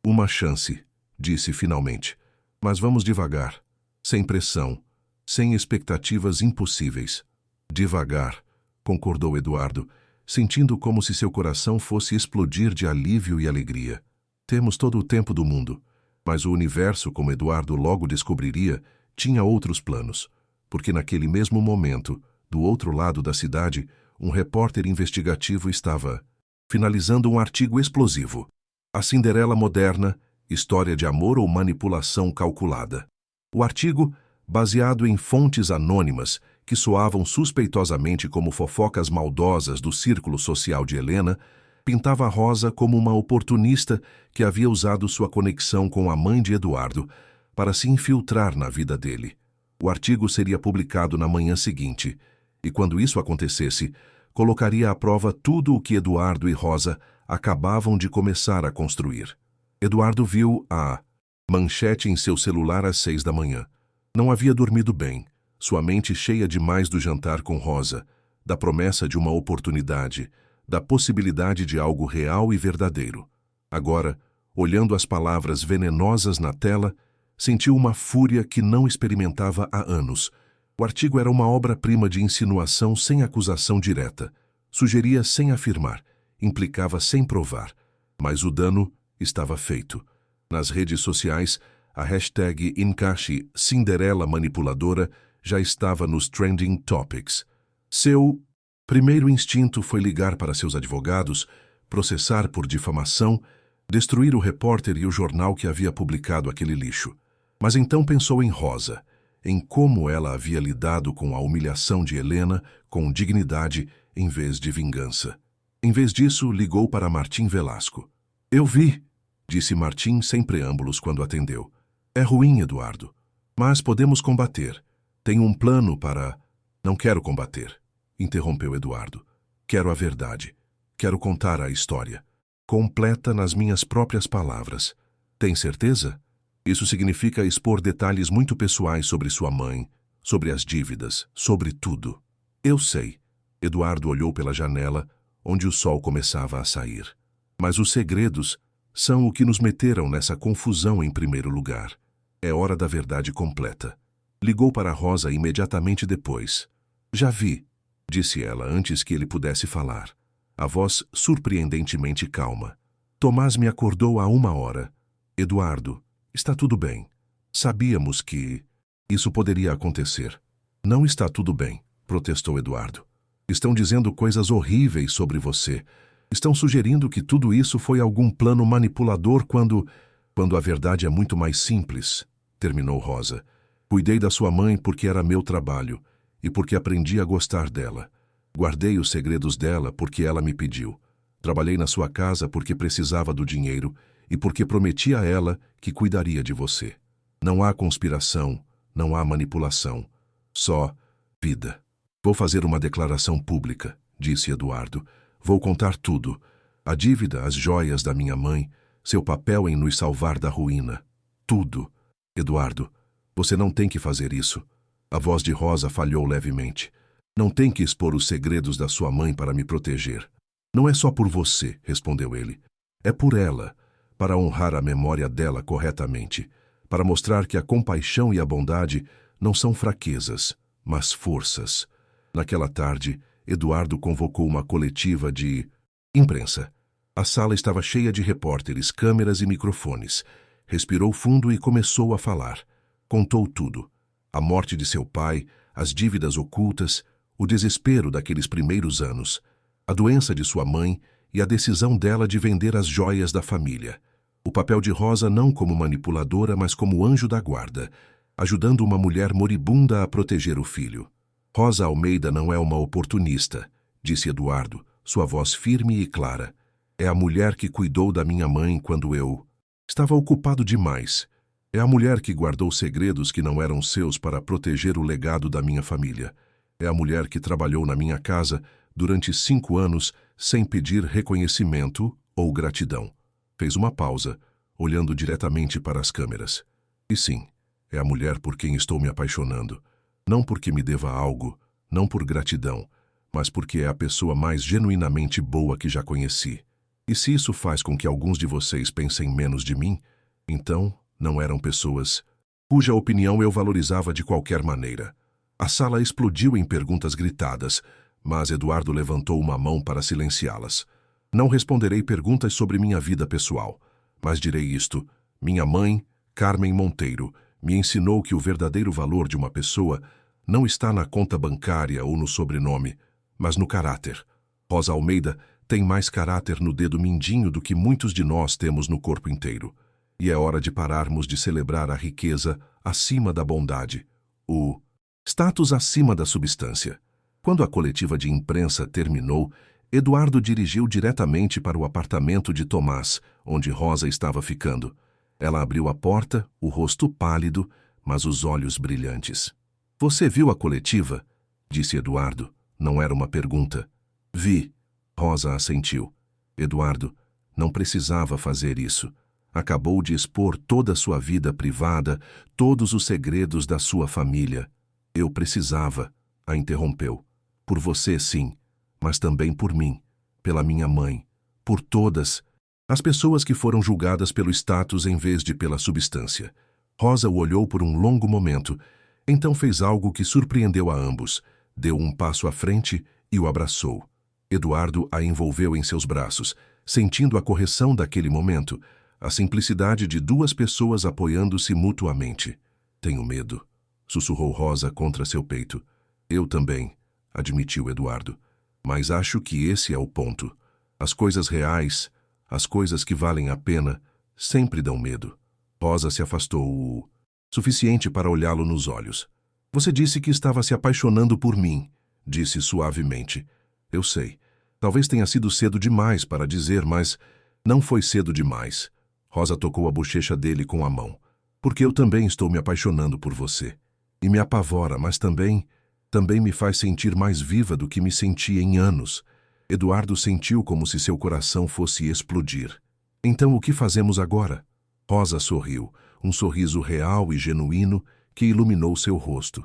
Uma chance, disse finalmente. Mas vamos devagar, sem pressão, sem expectativas impossíveis. Devagar, concordou Eduardo, sentindo como se seu coração fosse explodir de alívio e alegria. Temos todo o tempo do mundo, mas o universo, como Eduardo logo descobriria, tinha outros planos, porque naquele mesmo momento, do outro lado da cidade, um repórter investigativo estava finalizando um artigo explosivo. A Cinderela Moderna, História de Amor ou Manipulação Calculada. O artigo, baseado em fontes anônimas que soavam suspeitosamente como fofocas maldosas do círculo social de Helena, pintava Rosa como uma oportunista que havia usado sua conexão com a mãe de Eduardo para se infiltrar na vida dele. O artigo seria publicado na manhã seguinte, e quando isso acontecesse, colocaria à prova tudo o que Eduardo e Rosa acabavam de começar a construir. Eduardo viu a manchete em seu celular às 6 da manhã. Não havia dormido bem, sua mente cheia demais do jantar com Rosa, da promessa de uma oportunidade, da possibilidade de algo real e verdadeiro. Agora, olhando as palavras venenosas na tela, sentiu uma fúria que não experimentava há anos. O artigo era uma obra-prima de insinuação sem acusação direta. Sugeria sem afirmar, implicava sem provar. Mas o dano estava feito. Nas redes sociais, a hashtag Encaixe Cinderela Manipuladora já estava nos Trending Topics. Seu primeiro instinto foi ligar para seus advogados, processar por difamação, destruir o repórter e o jornal que havia publicado aquele lixo. Mas então pensou em Rosa, em como ela havia lidado com a humilhação de Helena com dignidade em vez de vingança. Em vez disso, ligou para Martim Velasco. Eu vi, disse Martim sem preâmbulos quando atendeu. É ruim, Eduardo, mas podemos combater. Tenho um plano para... Não quero combater, interrompeu Eduardo. Quero a verdade. Quero contar a história. Completa nas minhas próprias palavras. Tem certeza? Isso significa expor detalhes muito pessoais sobre sua mãe, sobre as dívidas, sobre tudo. Eu sei. Eduardo olhou pela janela, onde o sol começava a sair. Mas os segredos são o que nos meteram nessa confusão em primeiro lugar. É hora da verdade completa. Ligou para Rosa imediatamente depois. Já vi, disse ela antes que ele pudesse falar. A voz surpreendentemente calma. Tomás me acordou há 1 hora. Eduardo, está tudo bem. Sabíamos que isso poderia acontecer. Não está tudo bem, protestou Eduardo. Estão dizendo coisas horríveis sobre você. Estão sugerindo que tudo isso foi algum plano manipulador quando a verdade é muito mais simples, terminou Rosa. Cuidei da sua mãe porque era meu trabalho e porque aprendi a gostar dela. Guardei os segredos dela porque ela me pediu. Trabalhei na sua casa porque precisava do dinheiro e porque prometi a ela que cuidaria de você. Não há conspiração, não há manipulação. Só vida. Vou fazer uma declaração pública, disse Eduardo. Vou contar tudo. A dívida, as joias da minha mãe, seu papel em nos salvar da ruína. Tudo. Eduardo, você não tem que fazer isso. A voz de Rosa falhou levemente. Não tem que expor os segredos da sua mãe para me proteger. Não é só por você, respondeu ele. É por ela, para honrar a memória dela corretamente, para mostrar que a compaixão e a bondade não são fraquezas, mas forças. Naquela tarde, Eduardo convocou uma coletiva de imprensa. A sala estava cheia de repórteres, câmeras e microfones. Respirou fundo e começou a falar. Contou tudo. A morte de seu pai, as dívidas ocultas, o desespero daqueles primeiros anos, a doença de sua mãe e a decisão dela de vender as joias da família. O papel de Rosa não como manipuladora, mas como anjo da guarda, ajudando uma mulher moribunda a proteger o filho. Rosa Almeida não é uma oportunista, disse Eduardo, sua voz firme e clara. É a mulher que cuidou da minha mãe quando eu estava ocupado demais. É a mulher que guardou segredos que não eram seus para proteger o legado da minha família. É a mulher que trabalhou na minha casa durante 5 anos, sem pedir reconhecimento ou gratidão. Fez uma pausa, olhando diretamente para as câmeras. E sim, é a mulher por quem estou me apaixonando. Não porque me deva algo, não por gratidão, mas porque é a pessoa mais genuinamente boa que já conheci. E se isso faz com que alguns de vocês pensem menos de mim, então não eram pessoas cuja opinião eu valorizava de qualquer maneira. A sala explodiu em perguntas gritadas, mas Eduardo levantou uma mão para silenciá-las. Não responderei perguntas sobre minha vida pessoal, mas direi isto: minha mãe, Carmen Monteiro, me ensinou que o verdadeiro valor de uma pessoa não está na conta bancária ou no sobrenome, mas no caráter. Rosa Almeida tem mais caráter no dedo mindinho do que muitos de nós temos no corpo inteiro. E é hora de pararmos de celebrar a riqueza acima da bondade, o status acima da substância. Quando a coletiva de imprensa terminou, Eduardo dirigiu diretamente para o apartamento de Tomás, onde Rosa estava ficando. Ela abriu a porta, o rosto pálido, mas os olhos brilhantes. "Você viu a coletiva?" disse Eduardo. Não era uma pergunta. "Vi." Rosa assentiu. Eduardo não precisava fazer isso. Acabou de expor toda a sua vida privada, todos os segredos da sua família. "Eu precisava", a interrompeu. "Por você, sim, mas também por mim, pela minha mãe, por todas as pessoas que foram julgadas pelo status em vez de pela substância." Rosa o olhou por um longo momento, então fez algo que surpreendeu a ambos. Deu um passo à frente e o abraçou. Eduardo a envolveu em seus braços, sentindo a correção daquele momento, a simplicidade de duas pessoas apoiando-se mutuamente. "Tenho medo", sussurrou Rosa contra seu peito. "Eu também", admitiu Eduardo. "Mas acho que esse é o ponto. As coisas reais, as coisas que valem a pena, sempre dão medo." Rosa se afastou o suficiente para olhá-lo nos olhos. "Você disse que estava se apaixonando por mim", disse suavemente. "Eu sei. Talvez tenha sido cedo demais para dizer, mas não foi cedo demais." Rosa tocou a bochecha dele com a mão. "Porque eu também estou me apaixonando por você. E me apavora, mas também me faz sentir mais viva do que me senti em anos." Eduardo sentiu como se seu coração fosse explodir. "Então o que fazemos agora?" Rosa sorriu, um sorriso real e genuíno que iluminou seu rosto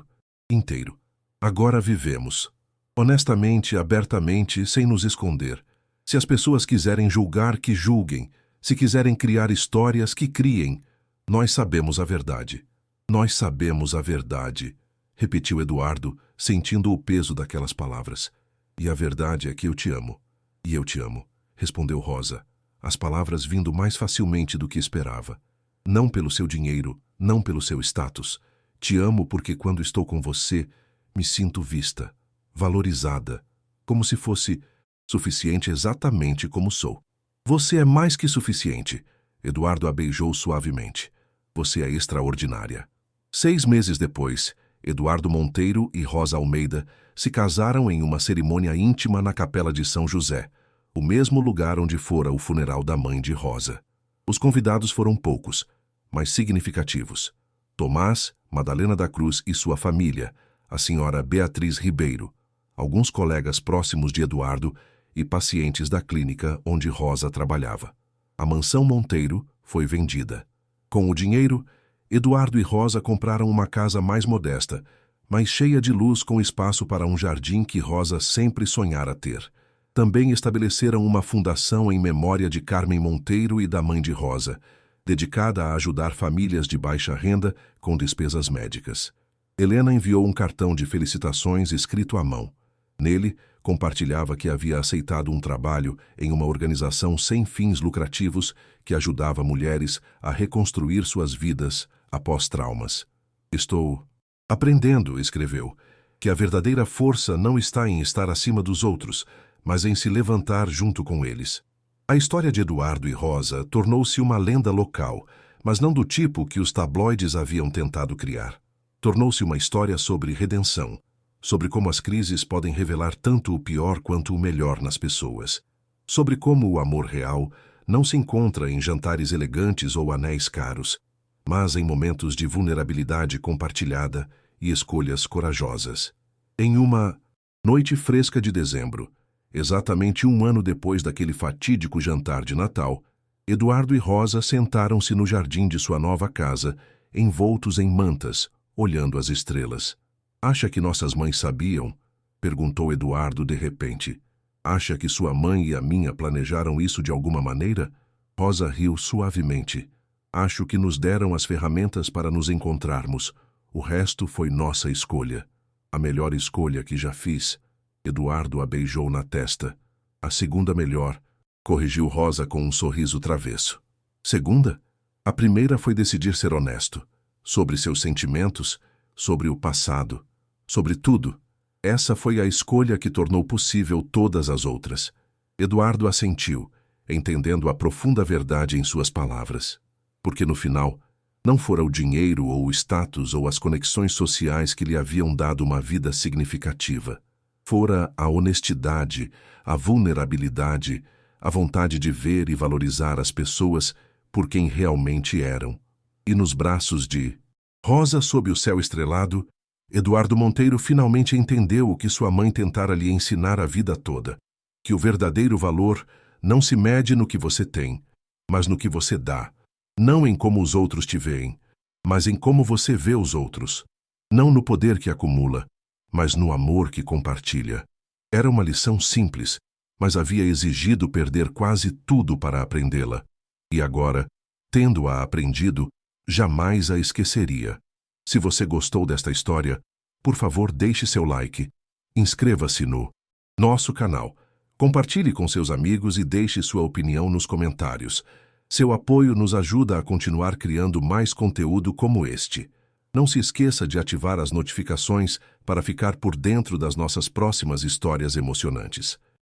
inteiro. "Agora vivemos. Honestamente, abertamente, sem nos esconder. Se as pessoas quiserem julgar, que julguem. Se quiserem criar histórias, que criem. Nós sabemos a verdade. Nós sabemos a verdade", repetiu Eduardo, sentindo o peso daquelas palavras. "E a verdade é que eu te amo." "E eu te amo", respondeu Rosa, as palavras vindo mais facilmente do que esperava. "Não pelo seu dinheiro, não pelo seu status. Te amo porque quando estou com você, me sinto vista, valorizada, como se fosse suficiente exatamente como sou." "Você é mais que suficiente." Eduardo a beijou suavemente. "Você é extraordinária." 6 meses depois, Eduardo Monteiro e Rosa Almeida se casaram em uma cerimônia íntima na Capela de São José, o mesmo lugar onde fora o funeral da mãe de Rosa. Os convidados foram poucos, mas significativos. Tomás, Madalena da Cruz e sua família, a senhora Beatriz Ribeiro, alguns colegas próximos de Eduardo e pacientes da clínica onde Rosa trabalhava. A mansão Monteiro foi vendida. Com o dinheiro, Eduardo e Rosa compraram uma casa mais modesta, mas cheia de luz, com espaço para um jardim que Rosa sempre sonhara ter. Também estabeleceram uma fundação em memória de Carmen Monteiro e da mãe de Rosa, dedicada a ajudar famílias de baixa renda com despesas médicas. Helena enviou um cartão de felicitações escrito à mão. Nele, compartilhava que havia aceitado um trabalho em uma organização sem fins lucrativos que ajudava mulheres a reconstruir suas vidas após traumas. "Estou aprendendo", escreveu, "que a verdadeira força não está em estar acima dos outros, mas em se levantar junto com eles." A história de Eduardo e Rosa tornou-se uma lenda local, mas não do tipo que os tabloides haviam tentado criar. Tornou-se uma história sobre redenção, sobre como as crises podem revelar tanto o pior quanto o melhor nas pessoas, sobre como o amor real não se encontra em jantares elegantes ou anéis caros, mas em momentos de vulnerabilidade compartilhada e escolhas corajosas. Em uma noite fresca de dezembro, Exatamente 1 ano depois daquele fatídico jantar de Natal, Eduardo e Rosa sentaram-se no jardim de sua nova casa, envoltos em mantas, olhando as estrelas. "Acha que nossas mães sabiam?" perguntou Eduardo de repente. "Acha que sua mãe e a minha planejaram isso de alguma maneira?" Rosa riu suavemente. "Acho que nos deram as ferramentas para nos encontrarmos. O resto foi nossa escolha. A melhor escolha que já fiz." Eduardo a beijou na testa. "A segunda melhor", corrigiu Rosa com um sorriso travesso. "Segunda? A primeira foi decidir ser honesto. Sobre seus sentimentos, sobre o passado, sobre tudo. Essa foi a escolha que tornou possível todas as outras." Eduardo assentiu, entendendo a profunda verdade em suas palavras. Porque no final, não fora o dinheiro ou o status ou as conexões sociais que lhe haviam dado uma vida significativa. Fora a honestidade, a vulnerabilidade, a vontade de ver e valorizar as pessoas por quem realmente eram. E nos braços de Rosa sob o céu estrelado, Eduardo Monteiro finalmente entendeu o que sua mãe tentara lhe ensinar a vida toda. Que o verdadeiro valor não se mede no que você tem, mas no que você dá. Não em como os outros te veem, mas em como você vê os outros. Não no poder que acumula, mas no amor que compartilha. Era uma lição simples, mas havia exigido perder quase tudo para aprendê-la. E agora, tendo-a aprendido, jamais a esqueceria. Se você gostou desta história, por favor deixe seu like. Inscreva-se no nosso canal. Compartilhe com seus amigos e deixe sua opinião nos comentários. Seu apoio nos ajuda a continuar criando mais conteúdo como este. Não se esqueça de ativar as notificações para ficar por dentro das nossas próximas histórias emocionantes.